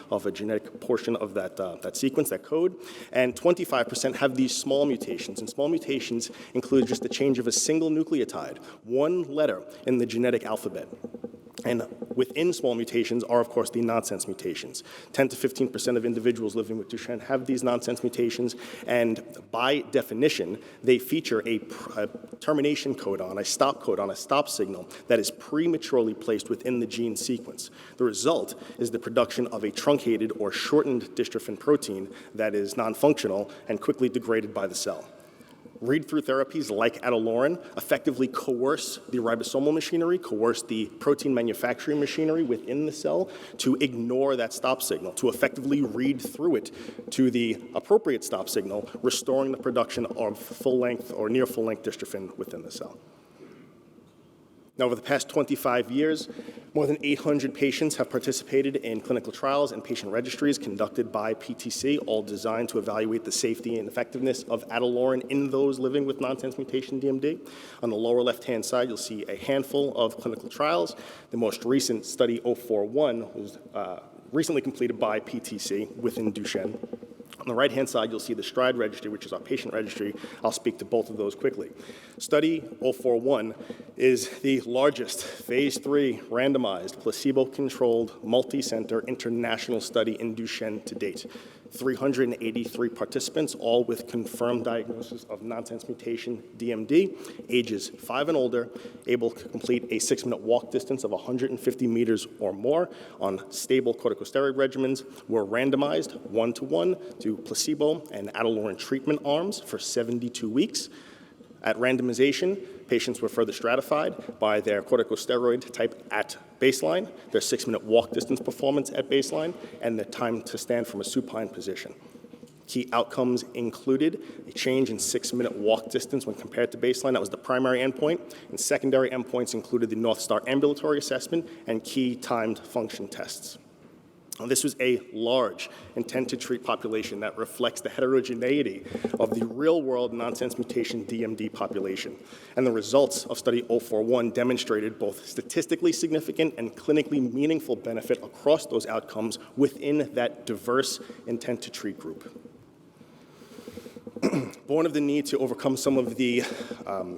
of a genetic portion of that sequence, that code. And 25% have these small mutations. And small mutations include just the change of a single nucleotide, one letter in the genetic alphabet. And within small mutations are, of course, the nonsense mutations. 10 to 15% of individuals living with Duchenne have these nonsense mutations, and by definition, they feature a termination codon, a stop signal that is prematurely placed within the gene sequence. The result is the production of a truncated or shortened dystrophin protein that is non-functional and quickly degraded by the cell. Read-through therapies like Ataluren effectively coerce the ribosomal machinery, coerce the protein manufacturing machinery within the cell to ignore that stop signal, to effectively read through it to the appropriate stop signal, restoring the production of full-length or near full-length dystrophin within the cell. Now, over the past 25 years, more than 800 patients have participated in clinical trials and patient registries conducted by PTC, all designed to evaluate the safety and effectiveness of Ataluren in those living with nonsense mutation DMD. On the lower left-hand side, you'll see a handful of clinical trials. The most recent study, 041, was recently completed by PTC within Duchenne. On the right-hand side, you'll see the STRIDE registry, which is our patient registry. I'll speak to both of those quickly. Study 041 is the largest phase 3 randomized, placebo-controlled, multi-center international study in Duchenne to date. 383 participants, all with confirmed diagnosis of nonsense mutation DMD, ages 5 and older, able to complete a 6-minute walk distance of 150 meters or more on stable corticosteroid regimens, were randomized 1-to-1 to placebo and Ataluren treatment arms for 72 weeks. At randomization, patients were further stratified by their corticosteroid type at baseline, their 6-minute walk distance performance at baseline, and the time to stand from a supine position. Key outcomes included a change in 6-minute walk distance when compared to baseline. That was the primary endpoint. And secondary endpoints included the North Star Ambulatory Assessment and key timed function tests. This was a large intent-to-treat population that reflects the heterogeneity of the real-world nonsense mutation DMD population. And the results of Study 041 demonstrated both statistically significant and clinically meaningful benefit across those outcomes within that diverse intent-to-treat group. Born of the need to overcome some of the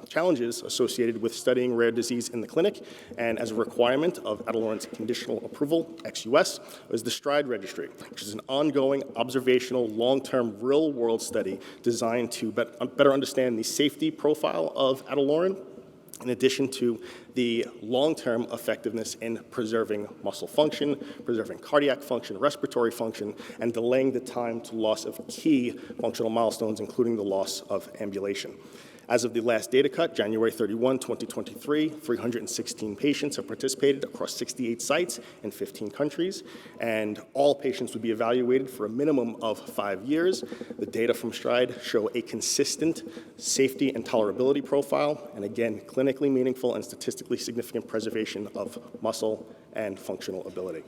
challenges associated with studying rare disease in the clinic, and as a requirement of Ataluren's conditional approval, ex-US, was the STRIDE registry, which is an ongoing, observational, long-term, real-world study designed to better understand the safety profile of Ataluren, in addition to the long-term effectiveness in preserving muscle function, preserving cardiac function, respiratory function, and delaying the time to loss of key functional milestones, including the loss of ambulation. As of the last data cut, January 31, 2023, 316 patients have participated across 68 sites in 15 countries, and all patients would be evaluated for a minimum of 5 years. The data from STRIDE show a consistent safety and tolerability profile, and again, clinically meaningful and statistically significant preservation of muscle and functional ability.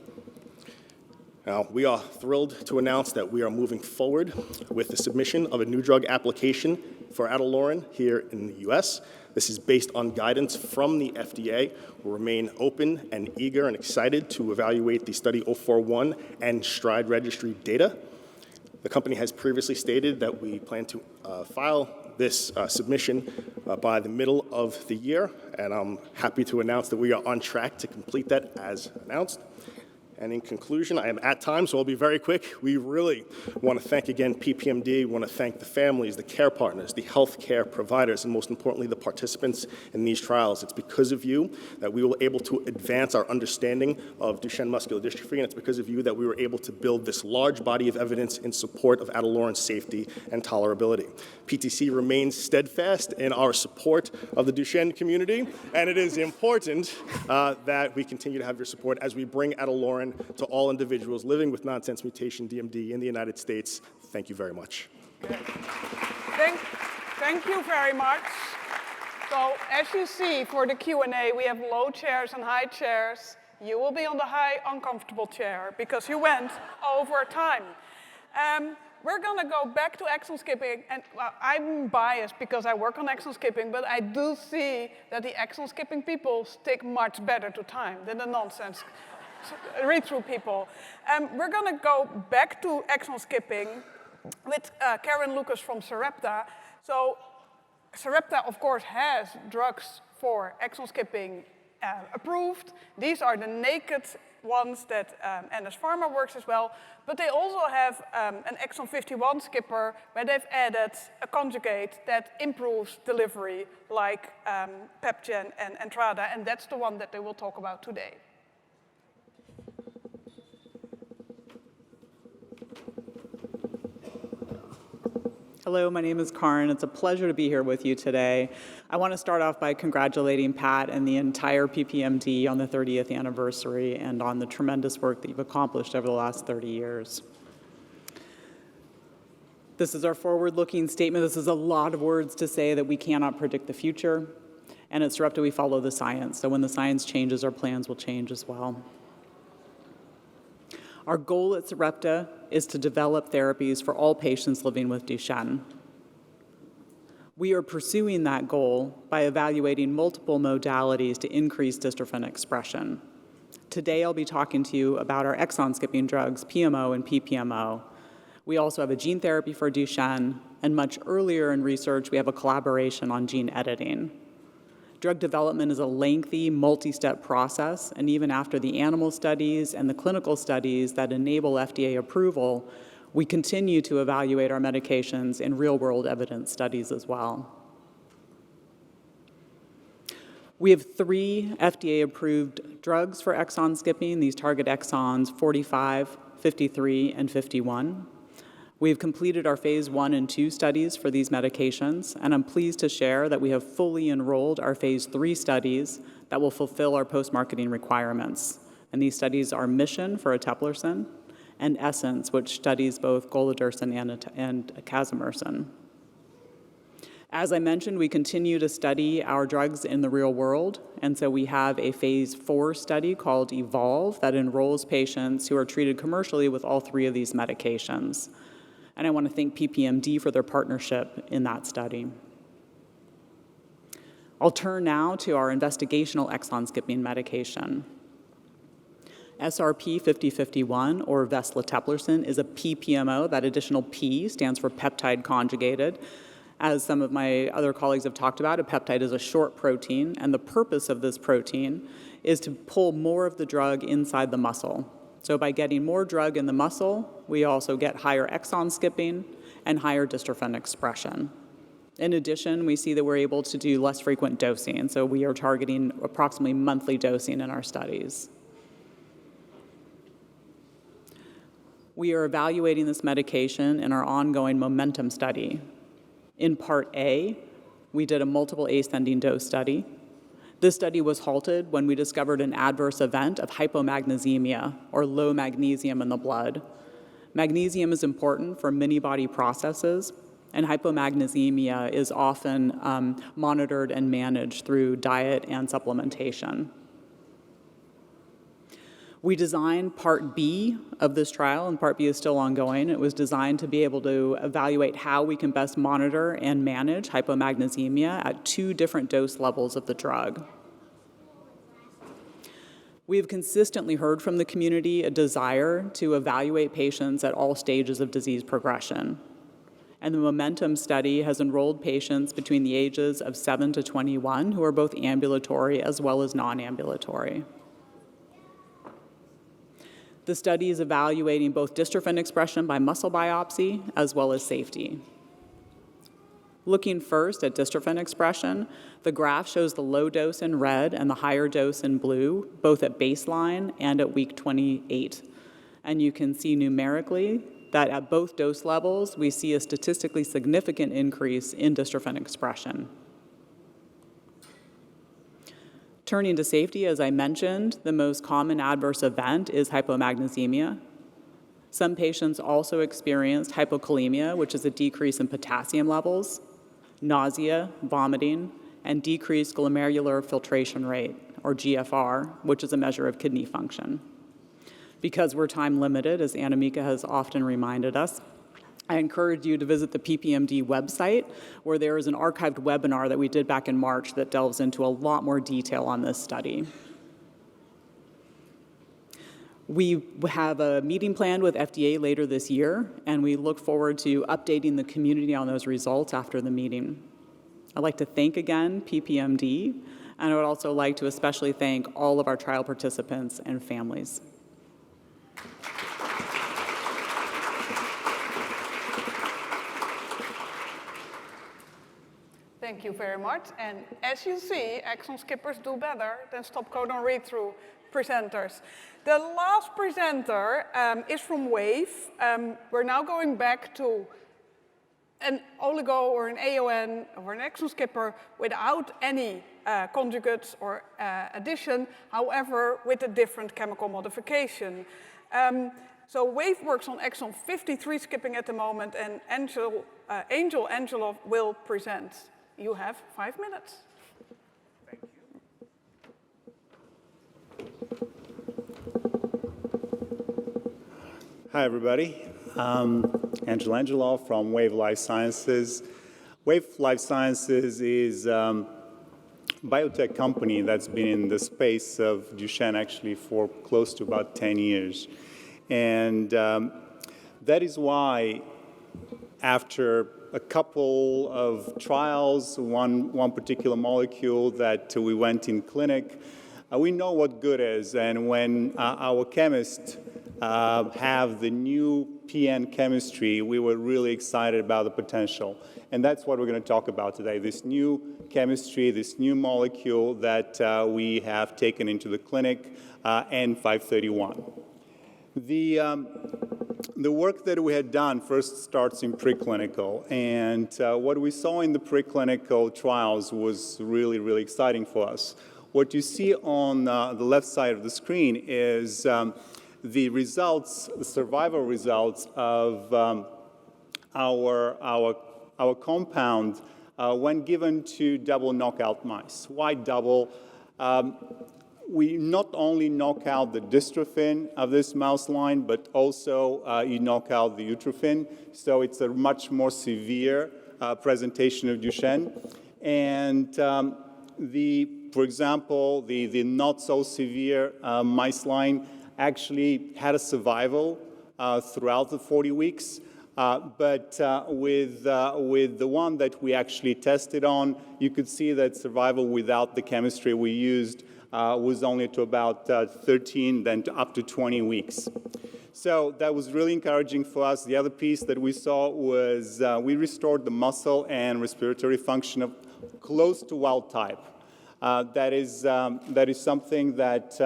Now, we are thrilled to announce that we are moving forward with the submission of a new drug application for Ataluren here in the US. This is based on guidance from the FDA. We remain open and eager and excited to evaluate the Study 041 and STRIDE registry data. The company has previously stated that we plan to file this submission by the middle of the year, and I'm happy to announce that we are on track to complete that as announced. And in conclusion, I am at time, so I'll be very quick. We really want to thank again PPMD. We want to thank the families, the care partners, the healthcare providers, and most importantly, the participants in these trials. It's because of you that we were able to advance our understanding of Duchenne muscular dystrophy, and it's because of you that we were able to build this large body of evidence in support of Ataluren's safety and tolerability. PTC remains steadfast in our support of the Duchenne community, and it is important that we continue to have your support as we bring Ataluren to all individuals living with nonsense mutation DMD in the United States. Thank you very much. Thank you very much. So as you see for the Q&A, we have low chairs and high chairs. You will be on the high uncomfortable chair because you went over time. We're going to go back to exon skipping, and well, I'm biased because I work on exon skipping, but I do see that the exon skipping people stick much better to time than the nonsense read-through people. We're going to go back to exon skipping with Karin Lucas from Sarepta. So Sarepta, of course, has drugs for exon skipping approved. These are the naked ones that NS Pharma works as well, but they also have an exon 51 skipper where they've added a conjugate that improves delivery like Pepgen and Entrada, and that's the one that they will talk about today. Hello, my name is Karin. It's a pleasure to be here with you today. I want to start off by congratulating Pat and the entire PPMD on the 30th anniversary and on the tremendous work that you've accomplished over the last 30 years. This is our forward-looking statement. This is a lot of words to say that we cannot predict the future. And at Sarepta, we follow the science. So when the science changes, our plans will change as well. Our goal at Sarepta is to develop therapies for all patients living with Duchenne. We are pursuing that goal by evaluating multiple modalities to increase dystrophin expression. Today, I'll be talking to you about our exon-skipping drugs, PMO and PPMO. We also have a gene therapy for Duchenne, and much earlier in research, we have a collaboration on gene editing. Drug development is a lengthy, multi-step process, and even after the animal studies and the clinical studies that enable FDA approval, we continue to evaluate our medications in real-world evidence studies as well. We have 3 FDA-approved drugs for exon skipping. These target exons 45, 53, and 51. We've completed our phase 1 and 2 studies for these medications, and I'm pleased to share that we have fully enrolled our phase 3 studies that will fulfill our post-marketing requirements. And these studies are Mission for eteplirsen and Essence, which studies both golodirsen and casimersen. As I mentioned, we continue to study our drugs in the real world, and so we have a phase 4 study called Evolve that enrolls patients who are treated commercially with all 3 of these medications. And I want to thank PPMD for their partnership in that study. I'll turn now to our investigational exon skipping medication. SRP 5051, or vesleteplirsen, is a PPMO. That additional P stands for peptide conjugated. As some of my other colleagues have talked about, a peptide is a short protein, and the purpose of this protein is to pull more of the drug inside the muscle. So by getting more drug in the muscle, we also get higher exon skipping and higher dystrophin expression. In addition, we see that we're able to do less frequent dosing, so we are targeting approximately monthly dosing in our studies. We are evaluating this medication in our ongoing momentum study. In Part A, we did a multiple ascending dose study. This study was halted when we discovered an adverse event of hypomagnesemia, or low magnesium in the blood. Magnesium is important for many body processes, and hypomagnesemia is often monitored and managed through diet and supplementation. We designed Part B of this trial, and Part B is still ongoing. It was designed to be able to evaluate how we can best monitor and manage hypomagnesemia at 2 different dose levels of the drug. We have consistently heard from the community a desire to evaluate patients at all stages of disease progression. And the Momentum study has enrolled patients between the ages of 7 to 21 who are both ambulatory as well as non-ambulatory. The study is evaluating both dystrophin expression by muscle biopsy as well as safety. Looking first at dystrophin expression, the graph shows the low dose in red and the higher dose in blue, both at baseline and at week 28. And you can see numerically that at both dose levels, we see a statistically significant increase in dystrophin expression. Turning to safety, as I mentioned, the most common adverse event is hypomagnesemia. Some patients also experienced hypokalemia, which is a decrease in potassium levels, nausea, vomiting, and decreased glomerular filtration rate, or GFR, which is a measure of kidney function. Because we're time limited, as Annemieke has often reminded us, I encourage you to visit the PPMD website, where there is an archived webinar that we did back in March that delves into a lot more detail on this study. We have a meeting planned with FDA later this year, and we look forward to updating the community on those results after the meeting. I'd like to thank again PPMD, and I would also like to especially thank all of our trial participants and families. Thank you very much. And as you see, exon skippers do better than stop codon read-through presenters. The last presenter is from Wave. We're now going back to an oligo or an AON or an exon skipper without any conjugates or addition, however, with a different chemical modification. So Wave works on exon 53 skipping at the moment, and Angel Angelov will present. You have 5 minutes. Thank you. Hi, everybody. Angel Angelov from Wave Life Sciences. Wave Life Sciences is a biotech company that's been in the space of Duchenne actually for close to about 10 years. And that is why after a couple of trials, one particular molecule that we went in clinic, we know what good is. And when our chemists have the new PN chemistry, we were really excited about the potential. And that's what we're going to talk about today, this new chemistry, this new molecule that we have taken into the clinic, N531. The work that we had done first starts in preclinical, and what we saw in the preclinical trials was really, really exciting for us. What you see on the left side of the screen is the results, the survival results of our compound when given to double knockout mice. Why double? We not only knock out the dystrophin of this mouse line, but also you knock out the utrophin. So it's a much more severe presentation of Duchenne. And for example, the not so severe mice line actually had a survival throughout the 40 weeks. But with the one that we actually tested on, you could see that survival without the chemistry we used was only to about 13, then to up to 20 weeks. So that was really encouraging for us. The other piece that we saw was we restored the muscle and respiratory function of close to wild type. That is something that,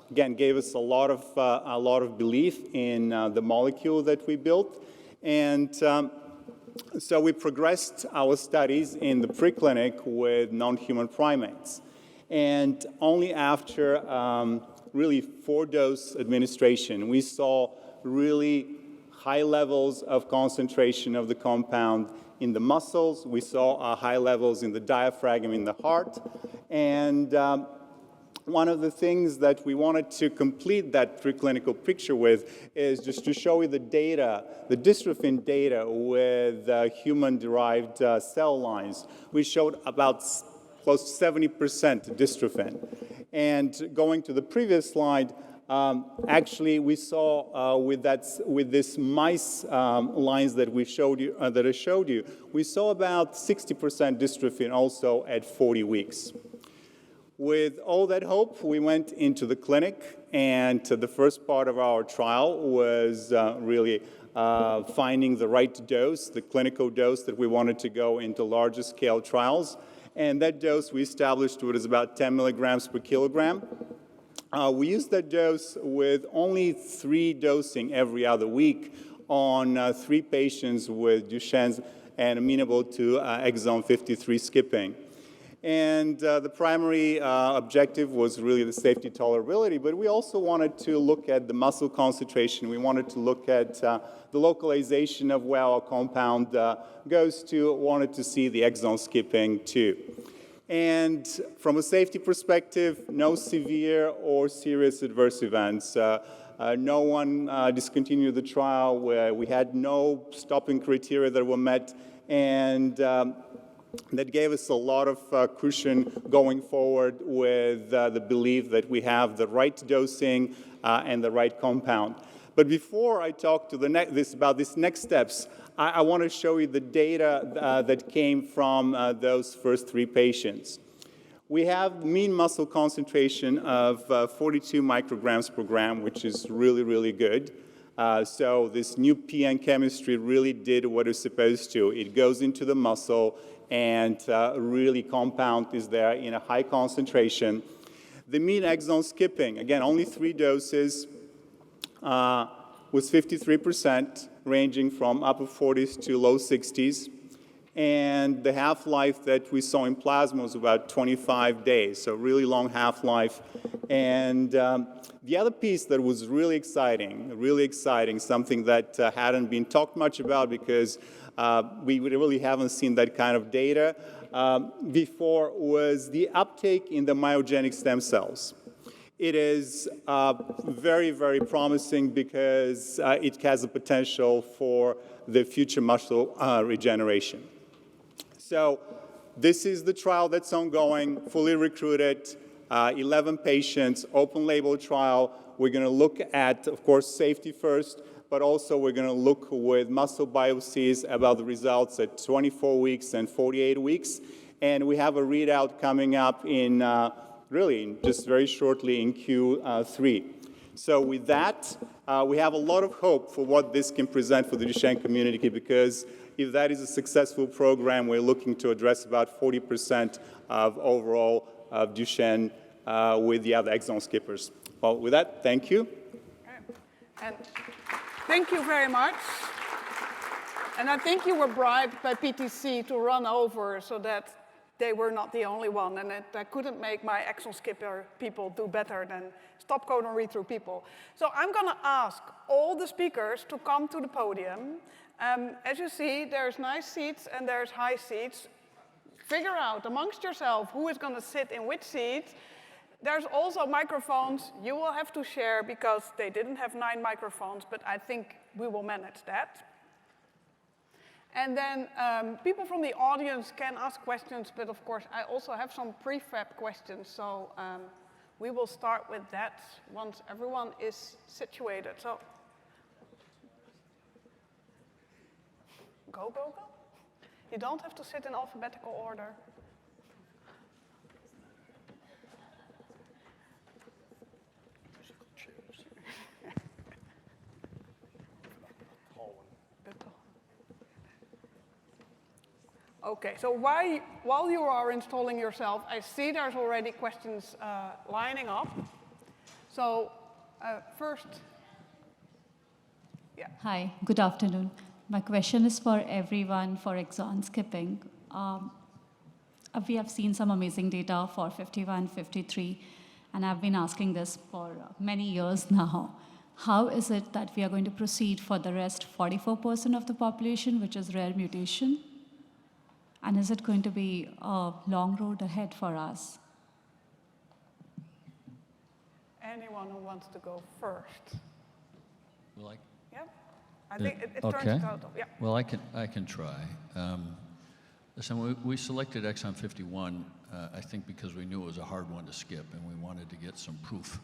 again, gave us a lot of belief in the molecule that we built. And so we progressed our studies in the preclinic with non-human primates. And only after really 4-dose administration, we saw really high levels of concentration of the compound in the muscles. We saw high levels in the diaphragm in the heart. And one of the things that we wanted to complete that preclinical picture with is just to show you the data, the dystrophin data with human-derived cell lines. We showed about close to 70% dystrophin. And going to the previous slide, actually we saw with this mice lines that we showed you, that I showed you, we saw about 60% dystrophin also at 40 weeks. With all that hope, we went into the clinic, and the first part of our trial was really finding the right dose, the clinical dose that we wanted to go into larger scale trials. And that dose we established was about 10 milligrams per kilogram. We used that dose with only 3 dosing every other week on 3 patients with Duchenne's and amenable to exon 53 skipping. And the primary objective was really the safety tolerability, but we also wanted to look at the muscle concentration. We wanted to look at the localization of where our compound goes to, wanted to see the exon skipping too. And from a safety perspective, no severe or serious adverse events. No one discontinued the trial, where we had no stopping criteria that were met, and that gave us a lot of cushion going forward with the belief that we have the right dosing and the right compound. But before I talk to about these next steps, I want to show you the data that came from those first 3 patients. We have mean muscle concentration of 42 micrograms per gram, which is really, really good. So this new PN chemistry really did what it's supposed to. It goes into the muscle, and really compound is there in a high concentration. The mean exon skipping, again, only 3 doses, was 53%, ranging from upper 40s to low 60s. And the half-life that we saw in plasma was about 25 days, so really long half-life. And the other piece that was really exciting, something that hadn't been talked much about because we really haven't seen that kind of data before, was the uptake in the myogenic stem cells. It is very, very promising because it has the potential for the future muscle regeneration. So this is the trial that's ongoing, fully recruited, 11 patients, open label trial. We're going to look at, of course, safety first, but also we're going to look with muscle biopsies about the results at 24 weeks and 48 weeks. And we have a readout coming up in just very shortly in Q3. So with that, we have a lot of hope for what this can present for the Duchenne community, because if that is a successful program, we're looking to address about 40% of overall of Duchenne with the other exon skippers. Well, with that, thank you. And thank you very much. And I think you were bribed by PTC to run over so that they were not the only one, and I couldn't make my exon skipper people do better than stop codon read-through people. So I'm going to ask all the speakers to come to the podium. As you see, there's nice seats and there's high seats. Figure out amongst yourself who is going to sit in which seat. There's also microphones you will have to share because they didn't have 9 microphones, but I think we will manage that. And then people from the audience can ask questions, but of course I also have some prefab questions, so we will start with that once everyone is situated. So, go. You don't have to sit in alphabetical order. Okay, so while you are installing yourself, I see there's already questions lining up. So first, yeah. Hi, good afternoon. My question is for everyone for exon skipping. We have seen some amazing data for 51, 53, and I've been asking this for many years now. How is it that we are going to proceed for the rest 44% of the population, which is rare mutation? And is it going to be a long road ahead for us? anyone who wants to go first? Well, Yep. I think it okay. turns total. Yeah. Well, I can try. Listen, we selected exon 51, I think because we knew it was a hard one to skip, and we wanted to get some proof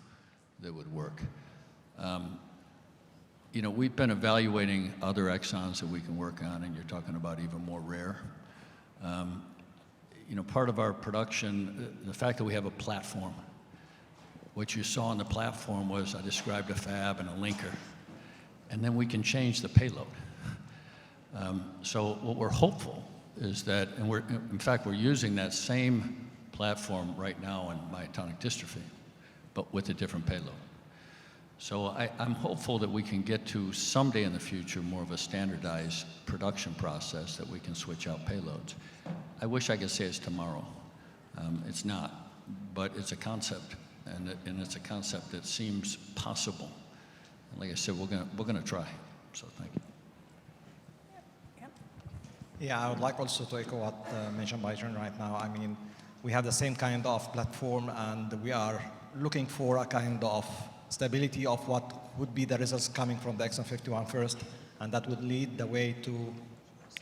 that would work. You know, we've been evaluating other exons that we can work on, and you're talking about even more rare. You know, part of our production, the fact that we have a platform, what you saw on the platform was I described a fab and a linker, and then we can change the payload. So what we're hopeful is that, and in fact, we're using that same platform right now in myotonic dystrophy, but with a different payload. So I'm hopeful that we can get to someday in the future more of a standardized production process that we can switch out payloads. I wish I could say it's tomorrow. It's not, but it's a concept, and it's a concept that seems possible. And like I said, we're gonna try. So thank you. Yeah, I would like also to echo what mentioned by John right now. I mean, we have the same kind of platform, and we are looking for a kind of stability of what would be the results coming from the exon 51 first, and that would lead the way to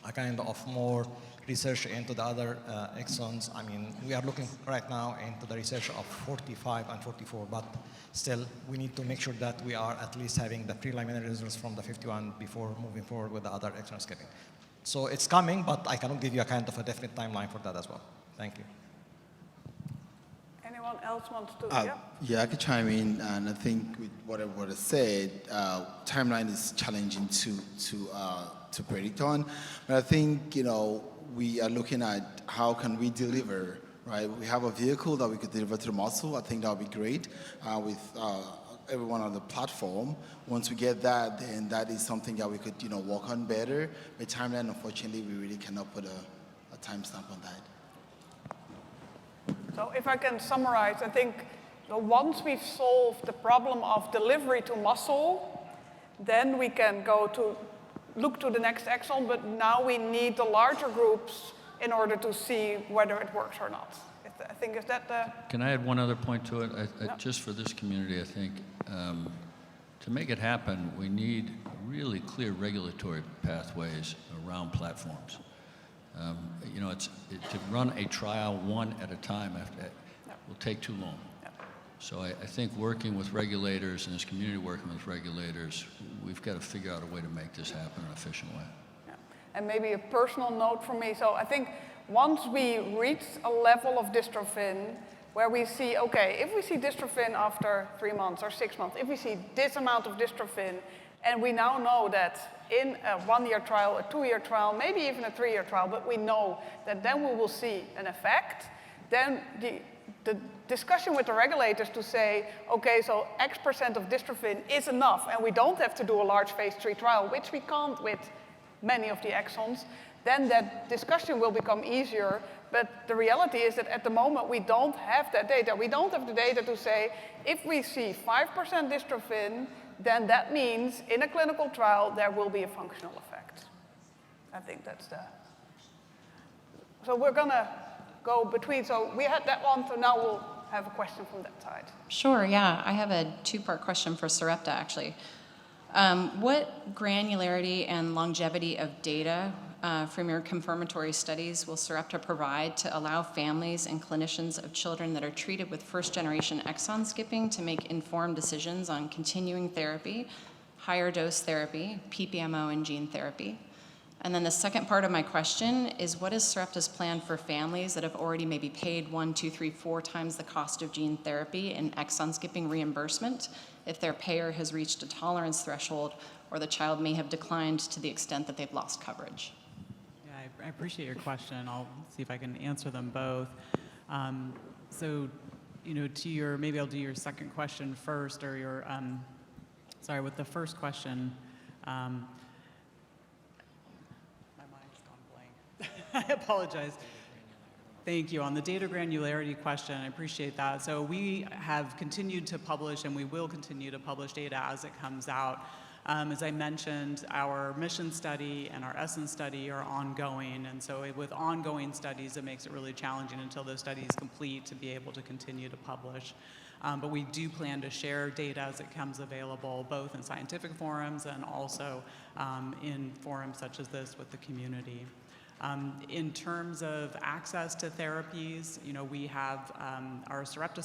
a kind of more research into the other exons. I mean, we are looking right now into the research of 45 and 44, but still we need to make sure that we are at least having the preliminary results from the 51 before moving forward with the other exon skipping. So it's coming, but I cannot give you a kind of a definite timeline for that as well. Thank you. Anyone else wants to? Yeah, I could chime in, and I think with whatever was said, timeline is challenging to predict on. But I think, you know, we are looking at how can we deliver, right? We have a vehicle that we could deliver to the muscle. I think that would be great with everyone on the platform. Once we get that, then that is something that we could, you know, work on better. But timeline, unfortunately, we really cannot put a timestamp on that. So if I can summarize, I think once we've solved the problem of delivery to muscle, then we can go to look to the next exon, but now we need the larger groups in order to see whether it works or not. I think, is that the... Can I add one other point to it? Just for this community, I think, to make it happen, we need really clear regulatory pathways around platforms. You know, to run a trial one at a time will take too long. So I think working with regulators and this community working with regulators, we've got to figure out a way to make this happen in an efficient way. Yeah. And maybe a personal note from me. So I think once we reach a level of dystrophin where we see, okay, if we see dystrophin after 3 months or 6 months, if we see this amount of dystrophin, and we now know that in a 1-year trial, a 2-year trial, maybe even a 3-year trial, but we know that then we will see an effect, then the discussion with the regulators to say, okay, so X% of dystrophin is enough, and we don't have to do a large phase 3 trial, which we can't with many of the exons, then that discussion will become easier. But the reality is that at the moment, we don't have that data. We don't have the data to say, if we see 5% dystrophin, then that means in a clinical trial, there will be a functional effect. I think that's the... So we're going to go between. So we had that one, so now we'll have a question from that side. Sure, yeah. I have a 2-part question for Sarepta, actually. What granularity and longevity of data from your confirmatory studies will Sarepta provide to allow families and clinicians of children that are treated with first-generation exon skipping to make informed decisions on continuing therapy, higher dose therapy, PPMO, and gene therapy? And then the second part of my question is, what is Sarepta's plan for families that have already maybe paid 1, 2, 3, 4 times the cost of gene therapy and exon skipping reimbursement if their payer has reached a tolerance threshold or the child may have declined to the extent that they've lost coverage? I appreciate your question. I'll see if I can answer them both. So, you know, to your, maybe I'll do your second question first, or your, sorry, with the first question, my mind's gone blank. I apologize. Thank you. On the data granularity question, I appreciate that. So we have continued to publish, and we will continue to publish data as it comes out. As I mentioned, our mission study and our essence study are ongoing, and so with ongoing studies, it makes it really challenging until those studies complete to be able to continue to publish. But we do plan to share data as it becomes available, both in scientific forums and also in forums such as this with the community. In terms of access to therapies, we have our Sarepta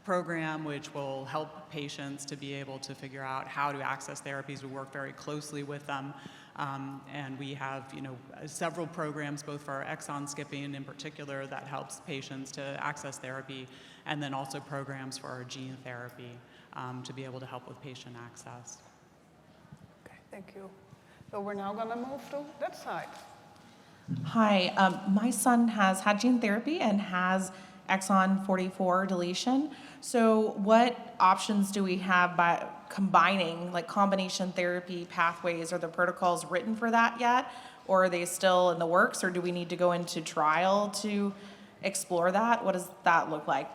program, which will help patients to be able to figure out how to access therapies. We work very closely with them. And we have, several programs, both for our exon skipping in particular, that helps patients to access therapy, and then also programs for our gene therapy to be able to help with patient access. Okay, thank you. So we're now going to move to that side. Hi, my son has had gene therapy and has exon 44 deletion. So what options do we have by combining, like combination therapy pathways? Are the protocols written for that yet? Or are they still in the works? Or do we need to go into trial to explore that? What does that look like?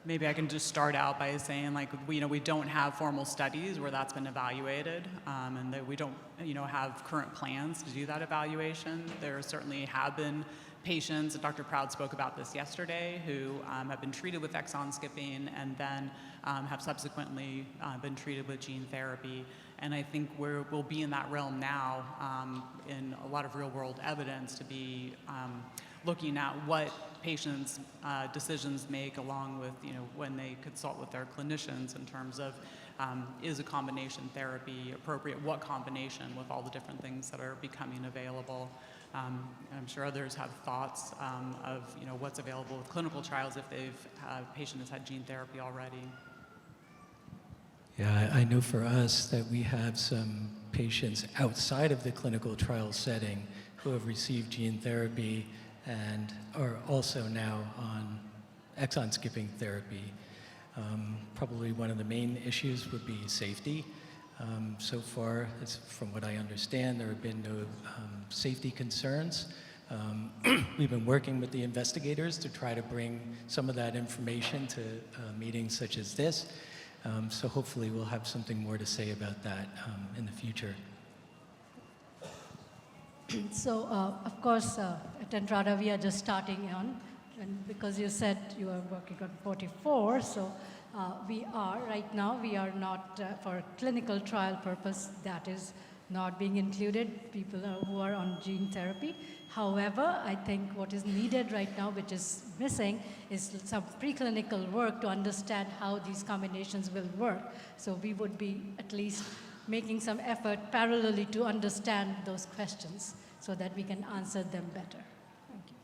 Maybe I can just start out by saying, like, we don't have formal studies where that's been evaluated, and that we don't, have current plans to do that evaluation. There certainly have been patients, and Dr. Proud spoke about this yesterday, who have been treated with exon skipping and then have subsequently been treated with gene therapy. And I think we'll be in that realm now in a lot of real-world evidence to be looking at what patients' decisions make along with, when they consult with their clinicians in terms of is a combination therapy appropriate, what combination with all the different things that are becoming available. I'm sure others have thoughts of, what's available with clinical trials if patient has had gene therapy already. Yeah, I know for us that we have some patients outside of the clinical trial setting who have received gene therapy and are also now on exon skipping therapy. Probably one of the main issues would be safety. So far, from what I understand, there have been no safety concerns. We've been working with the investigators to try to bring some of that information to meetings such as this. So hopefully we'll have something more to say about that in the future. So, of course, at Entrada, we are just starting on, and because you said you are working on 44, so we are, right now, we are not, for clinical trial purpose, that is not being included, people who are on gene therapy. However, I think what is needed right now, which is missing, is some preclinical work to understand how these combinations will work. So we would be at least making some effort parallelly to understand those questions so that we can answer them better. Thank you.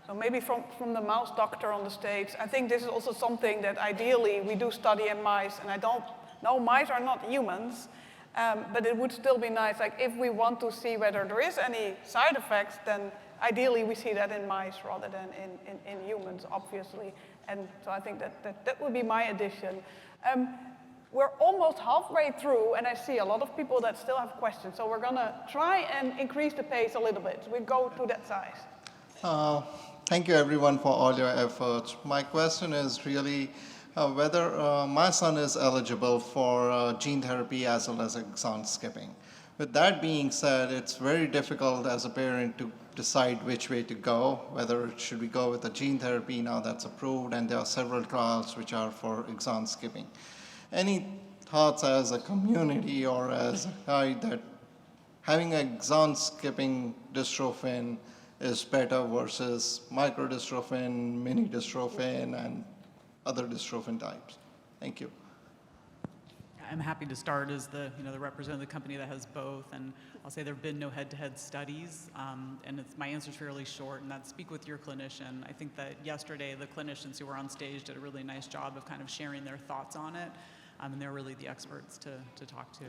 So maybe from the mouse doctor on the stage, I think this is also something that ideally we do study in mice, and I don't know, mice are not humans, but it would still be nice, like if we want to see whether there is any side effects, then ideally we see that in mice rather than in humans, obviously. And so I think that would be my addition. We're almost halfway through, and I see a lot of people that still have questions. So we're going to try and increase the pace a little bit. We go to that side. Thank you, everyone, for all your efforts. My question is really whether my son is eligible for gene therapy as well as exon skipping. With that being said, it's very difficult as a parent to decide which way to go, whether should we go with the gene therapy now that's approved, and there are several trials which are for exon skipping. Any thoughts as a community or as a guide that having exon skipping dystrophin is better versus microdystrophin, mini dystrophin, and other dystrophin types? Thank you. I'm happy to start as the representative of the company that has both, and I'll say there have been no head-to-head studies, and my answer is fairly short, and that's speak with your clinician. I think that yesterday the clinicians who were on stage did a really nice job of kind of sharing their thoughts on it, and they're really the experts to talk to.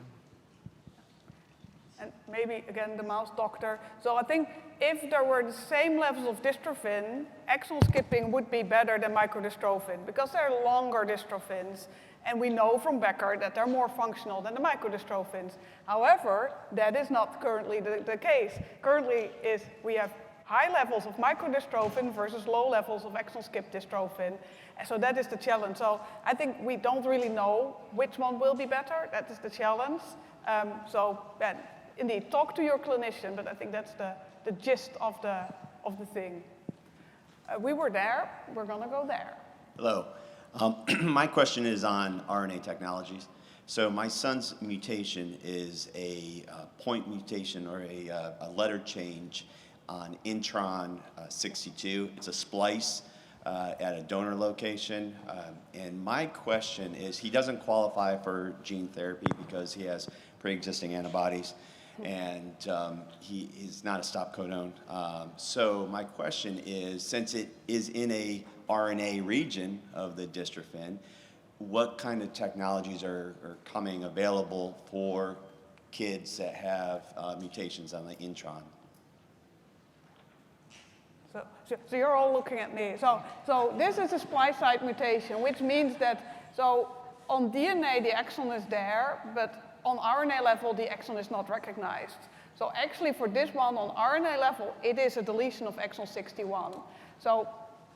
And maybe, again, the mouse doctor. So I think if there were the same levels of dystrophin, exon skipping would be better than microdystrophin because they're longer dystrophins. And we know from Becker that they're more functional than the microdystrophins. However, that is not currently the case. Currently, we have high levels of microdystrophin versus low levels of exon skip dystrophin. So that is the challenge. So I think we don't really know which one will be better. That is the challenge. Indeed, talk to your clinician, but I think that's the gist of the thing. We were there, we're going to go there. Hello. My question is on RNA technologies. So my son's mutation is a point mutation or a letter change on intron 62. It's a splice at a donor location. And my question is, he doesn't qualify for gene therapy because he has pre-existing antibodies, and he is not a stop codon. So my question is, since it is in a RNA region of the dystrophin, what kind of technologies are coming available for kids that have mutations on the intron? So you're all looking at me. So this is a splice site mutation, which means that, so on DNA the exon is there, but on RNA level the exon is not recognized. So actually for this one on RNA level, it is a deletion of exon 61. So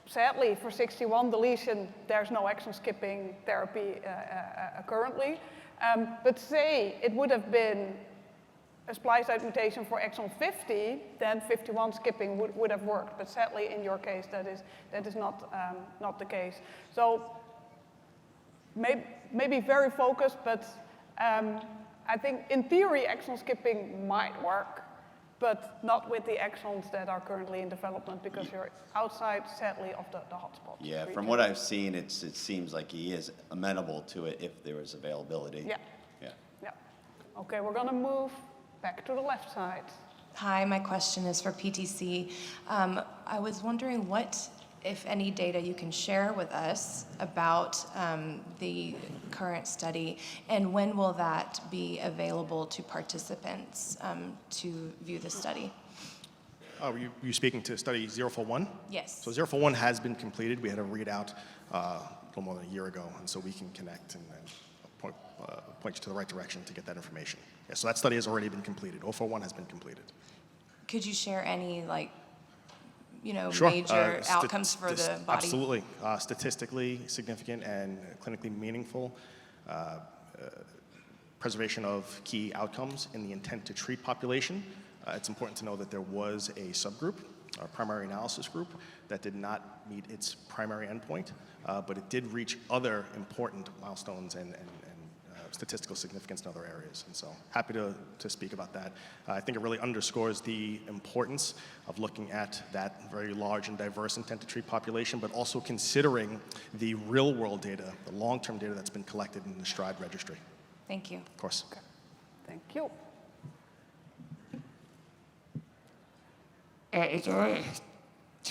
sadly for 61 deletion, there's no exon skipping therapy currently. But say it would have been a splice site mutation for exon 50, then 51 skipping would have worked. But sadly, in your case, that is not the case. So maybe very focused, but I think in theory exon skipping might work, but not with the exons that are currently in development because you're outside, sadly, of the hotspot. Yeah, from what I've seen, it seems like he is amenable to it if there was availability. Yeah. Okay, we're going to move back to the left side. Hi, my question is for PTC. I was wondering what, if any, data you can share with us about the current study, and when will that be available to participants to view the study? Were you speaking to study 041? Yes. So 041 has been completed. We had a readout a little more than a year ago, and so we can connect and point you to the right direction to get that information. Yeah, so that study has already been completed. 041 has been completed. Could you share any, Sure. major outcomes for the body? Absolutely. Statistically significant and clinically meaningful preservation of key outcomes in the intent to treat population. It's important to know that there was a subgroup, a primary analysis group, that did not meet its primary endpoint, but it did reach other important milestones and statistical significance in other areas. And so happy to speak about that. I think it really underscores the importance of looking at that very large and diverse intent to treat population, but also considering the real world data, the long-term data that's been collected in the STRIDE registry. Thank you. Of course. Okay. Thank you.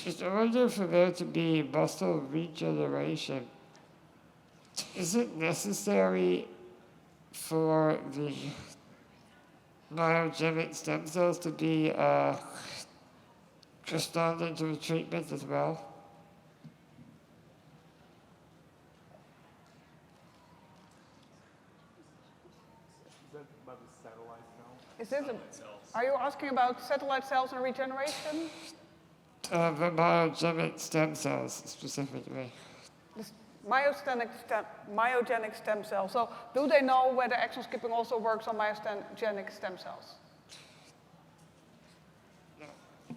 In order for there to be muscle regeneration, is it necessary for the myogenic stem cells to be responding to the treatment as well? Are you asking about satellite cells and regeneration? The myogenic stem cells, specifically. Myogenic stem cells. So do they know whether exon skipping also works on myogenic stem cells?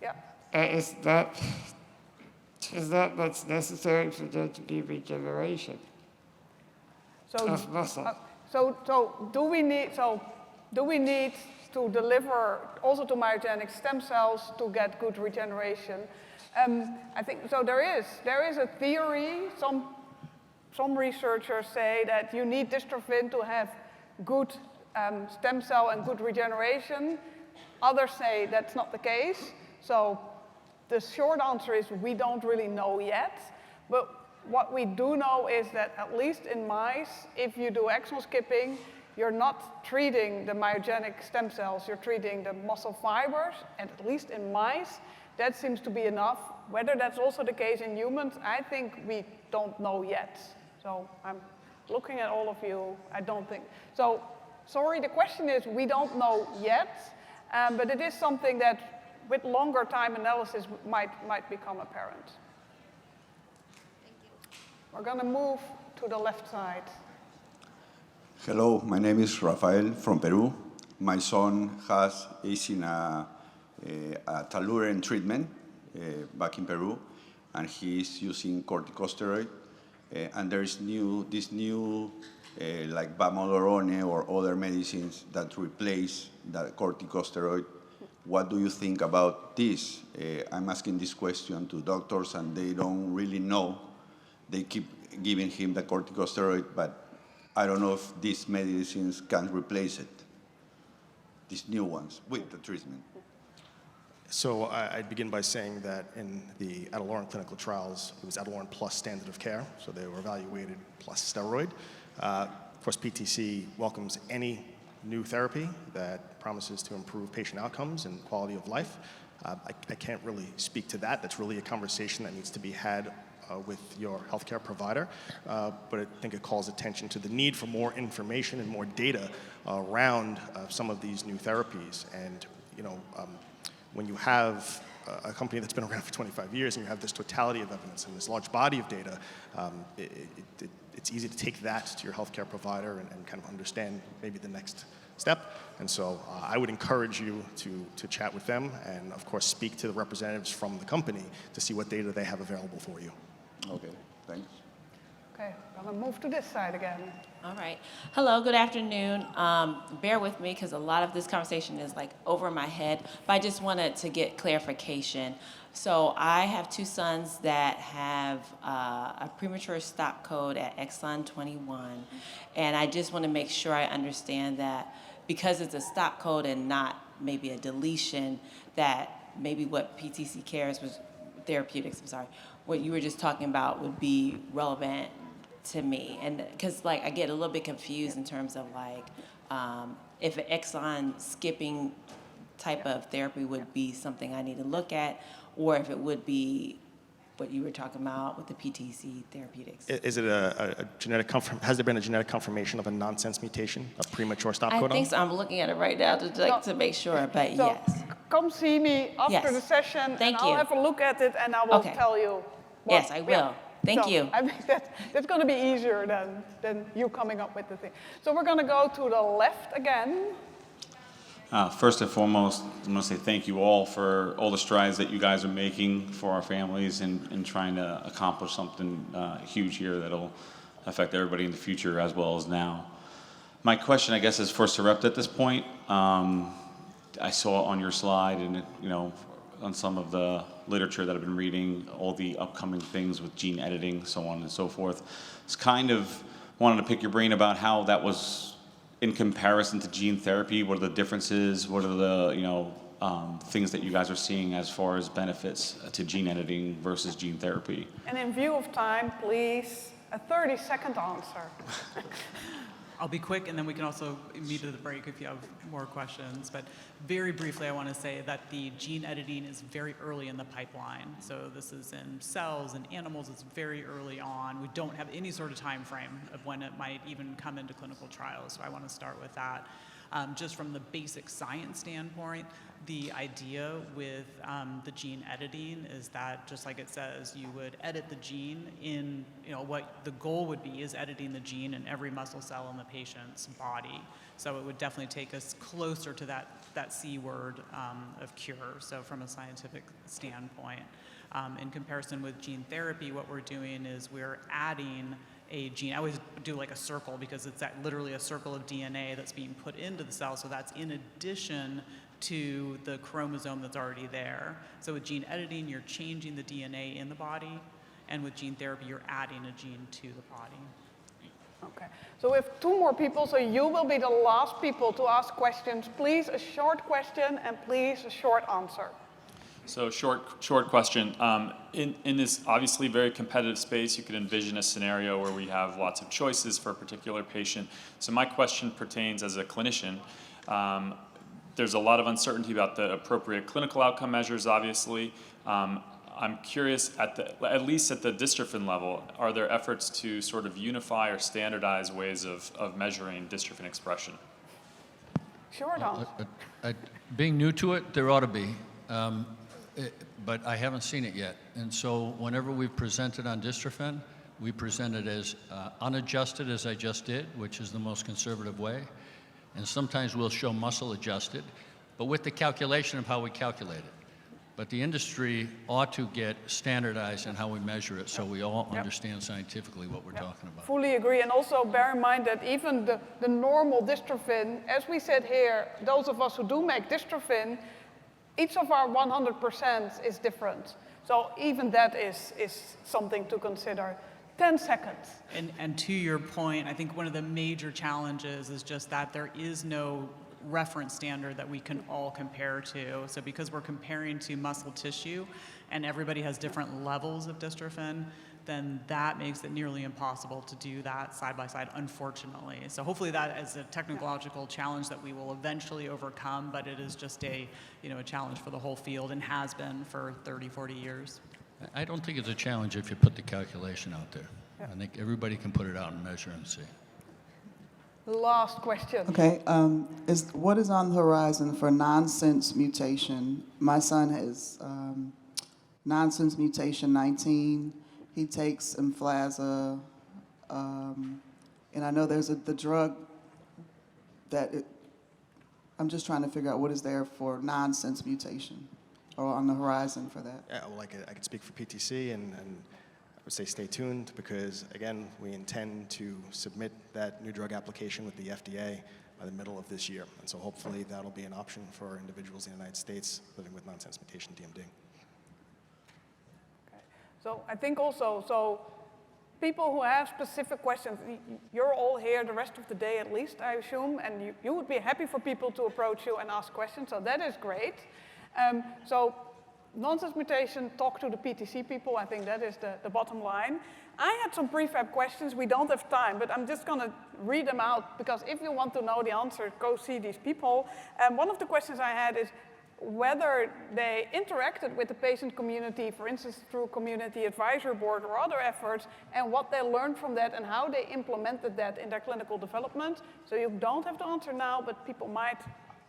Yeah. Is that what's necessary for there to be regeneration of muscle? So do we need to deliver also to myogenic stem cells to get good regeneration? I think so. There is a theory. Some researchers say that you need dystrophin to have good stem cell and good regeneration. Others say that's not the case. So the short answer is we don't really know yet. But what we do know is that at least in mice, if you do exon skipping, you're not treating the myogenic stem cells, you're treating the muscle fibers, and at least in mice, that seems to be enough. Whether that's also the case in humans, I think we don't know yet. So I'm looking at all of you, I don't think. So, sorry, the question is we don't know yet, but it is something that with longer time analysis might become apparent. Thank you. We're going to move to the left side. Hello, my name is Rafael from Peru. My son is in a Ataluren treatment back in Peru. and he is using corticosteroid, and there is this new like Biomarin or other medicines that replace that corticosteroid. What do you think about this? I'm asking this question to doctors, and they don't really know. They keep giving him the corticosteroid, but I don't know if these medicines can replace it, these new ones, with the treatment. So I'd begin by saying that in the Ataluren clinical trials, it was Ataluren plus standard of care, so they were evaluated plus steroid. Of course, PTC welcomes any new therapy that promises to improve patient outcomes and quality of life. I can't really speak to that. That's really a conversation that needs to be had with your healthcare provider, but I think it calls attention to the need for more information and more data around some of these new therapies. And when you have a company that's been around for 25 years and you have this totality of evidence and this large body of data, it's easy to take that to your healthcare provider and kind of understand maybe the next step. And so I would encourage you to chat with them and, of course, speak to the representatives from the company to see what data they have available for you. Okay, thanks. Okay, I'm going to move to this side again. All right. Hello, good afternoon. Bear with me because a lot of this conversation is like over my head, but I just wanted to get clarification. So I have two sons that have a premature stop code at exon 21, and I just want to make sure I understand that because it's a stop code and not maybe a deletion, that maybe what PTC cares was Therapeutics, I'm sorry, what you were just talking about would be relevant to me. And because I get a little bit confused in terms of if an exon skipping type of therapy would be something I need to look at, or if it would be what you were talking about with the PTC Therapeutics. Is it a genetic has there been a genetic confirmation of a nonsense mutation, a premature stop codon? I think so. I'm looking at it right now to make sure, but yes. Come see me after the session, and I'll have a look at it, and I will tell you. Yes, I will. Thank you. I think that's going to be easier than you coming up with the thing. So we're going to go to the left again. First and foremost, I want to say thank you all for all the strides that you guys are making for our families and trying to accomplish something huge here that'll affect everybody in the future as well as now. My question, I guess, is for Sarepta at this point. I saw on your slide and, on some of the literature that I've been reading, all the upcoming things with gene editing, so on and so forth. It's kind of wanted to pick your brain about how that was in comparison to gene therapy. What are the differences? What are the, things that you guys are seeing as far as benefits to gene editing versus gene therapy? And in view of time, please, a 30-second answer. I'll be quick, and then we can also meet at the break if you have more questions. But very briefly, I want to say that the gene editing is very early in the pipeline. So this is in cells and animals. It's very early on. We don't have any sort of time frame of when it might even come into clinical trials. So I want to start with that. Just from the basic science standpoint, the idea with the gene editing is that, just like it says, you would edit the gene in, what the goal would be is editing the gene in every muscle cell in the patient's body. So it would definitely take us closer to that C word of cure, so from a scientific standpoint. In comparison with gene therapy, what we're doing is we're adding a gene. I always do like a circle because it's literally a circle of DNA that's being put into the cell, so that's in addition to the chromosome that's already there. So with gene editing, you're changing the DNA in the body, and with gene therapy, you're adding a gene to the body. Okay, so we have two more people, so you will be the last people to ask questions. Please, a short question, and please, a short answer. So short question. In this obviously very competitive space, you could envision a scenario where we have lots of choices for a particular patient. So my question pertains as a clinician. There's a lot of uncertainty about the appropriate clinical outcome measures, obviously. I'm curious, at least at the dystrophin level, are there efforts to sort of unify or standardize ways of measuring dystrophin expression? Short answer. Being new to it, there ought to be. But I haven't seen it yet. And so whenever we've presented on dystrophin, we present it as unadjusted, as I just did, which is the most conservative way. And sometimes we'll show muscle adjusted, but with the calculation of how we calculate it. But the industry ought to get standardized in how we measure it so we all understand scientifically what we're talking about. Fully agree, and also bear in mind that even the normal dystrophin, as we said here, those of us who do make dystrophin, each of our 100% is different. So even that is something to consider. 10 seconds. And to your point, I think one of the major challenges is just that there is no reference standard that we can all compare to. So because we're comparing to muscle tissue and everybody has different levels of dystrophin, then that makes it nearly impossible to do that side by side, unfortunately. So hopefully that is a technological challenge that we will eventually overcome, but it is just a challenge for the whole field and has been for 30, 40 years. I don't think it's a challenge if you put the calculation out there. I think everybody can put it out and measure and see. Last question. Okay, what is on the horizon for nonsense mutation? My son has nonsense mutation 19. He takes Emflaza, and I know there's the drug that I'm just trying to figure out what is there for nonsense mutation or on the horizon for that. Yeah, well, I could speak for PTC and I would say stay tuned because, again, we intend to submit that new drug application with the FDA by the middle of this year. And so hopefully that'll be an option for individuals in the United States living with nonsense mutation DMD. Okay. So I think also, people who have specific questions, you're all here the rest of the day at least, I assume, and you would be happy for people to approach you and ask questions, so that is great. So nonsense mutation, talk to the PTC people. I think that is the bottom line. I had some prefab questions. We don't have time, but I'm just going to read them out because if you want to know the answer, go see these people. One of the questions I had is whether they interacted with the patient community, for instance, through community advisory board or other efforts, and what they learned from that and how they implemented that in their clinical development. So you don't have to answer now, but people might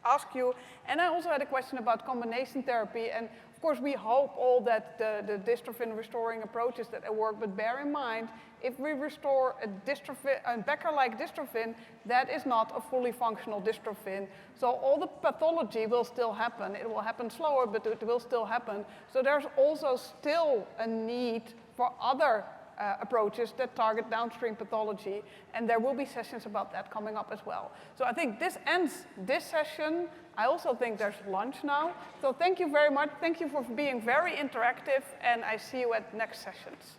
ask you. And I also had a question about combination therapy. And of course, we hope all that the dystrophin restoring approaches that work, but bear in mind, if we restore a Becker-like dystrophin, that is not a fully functional dystrophin. So all the pathology will still happen. It will happen slower, but it will still happen. So there's also still a need for other approaches that target downstream pathology, and there will be sessions about that coming up as well. So I think this ends this session. I also think there's lunch now. So thank you very much. Thank you for being very interactive, and I see you at next sessions.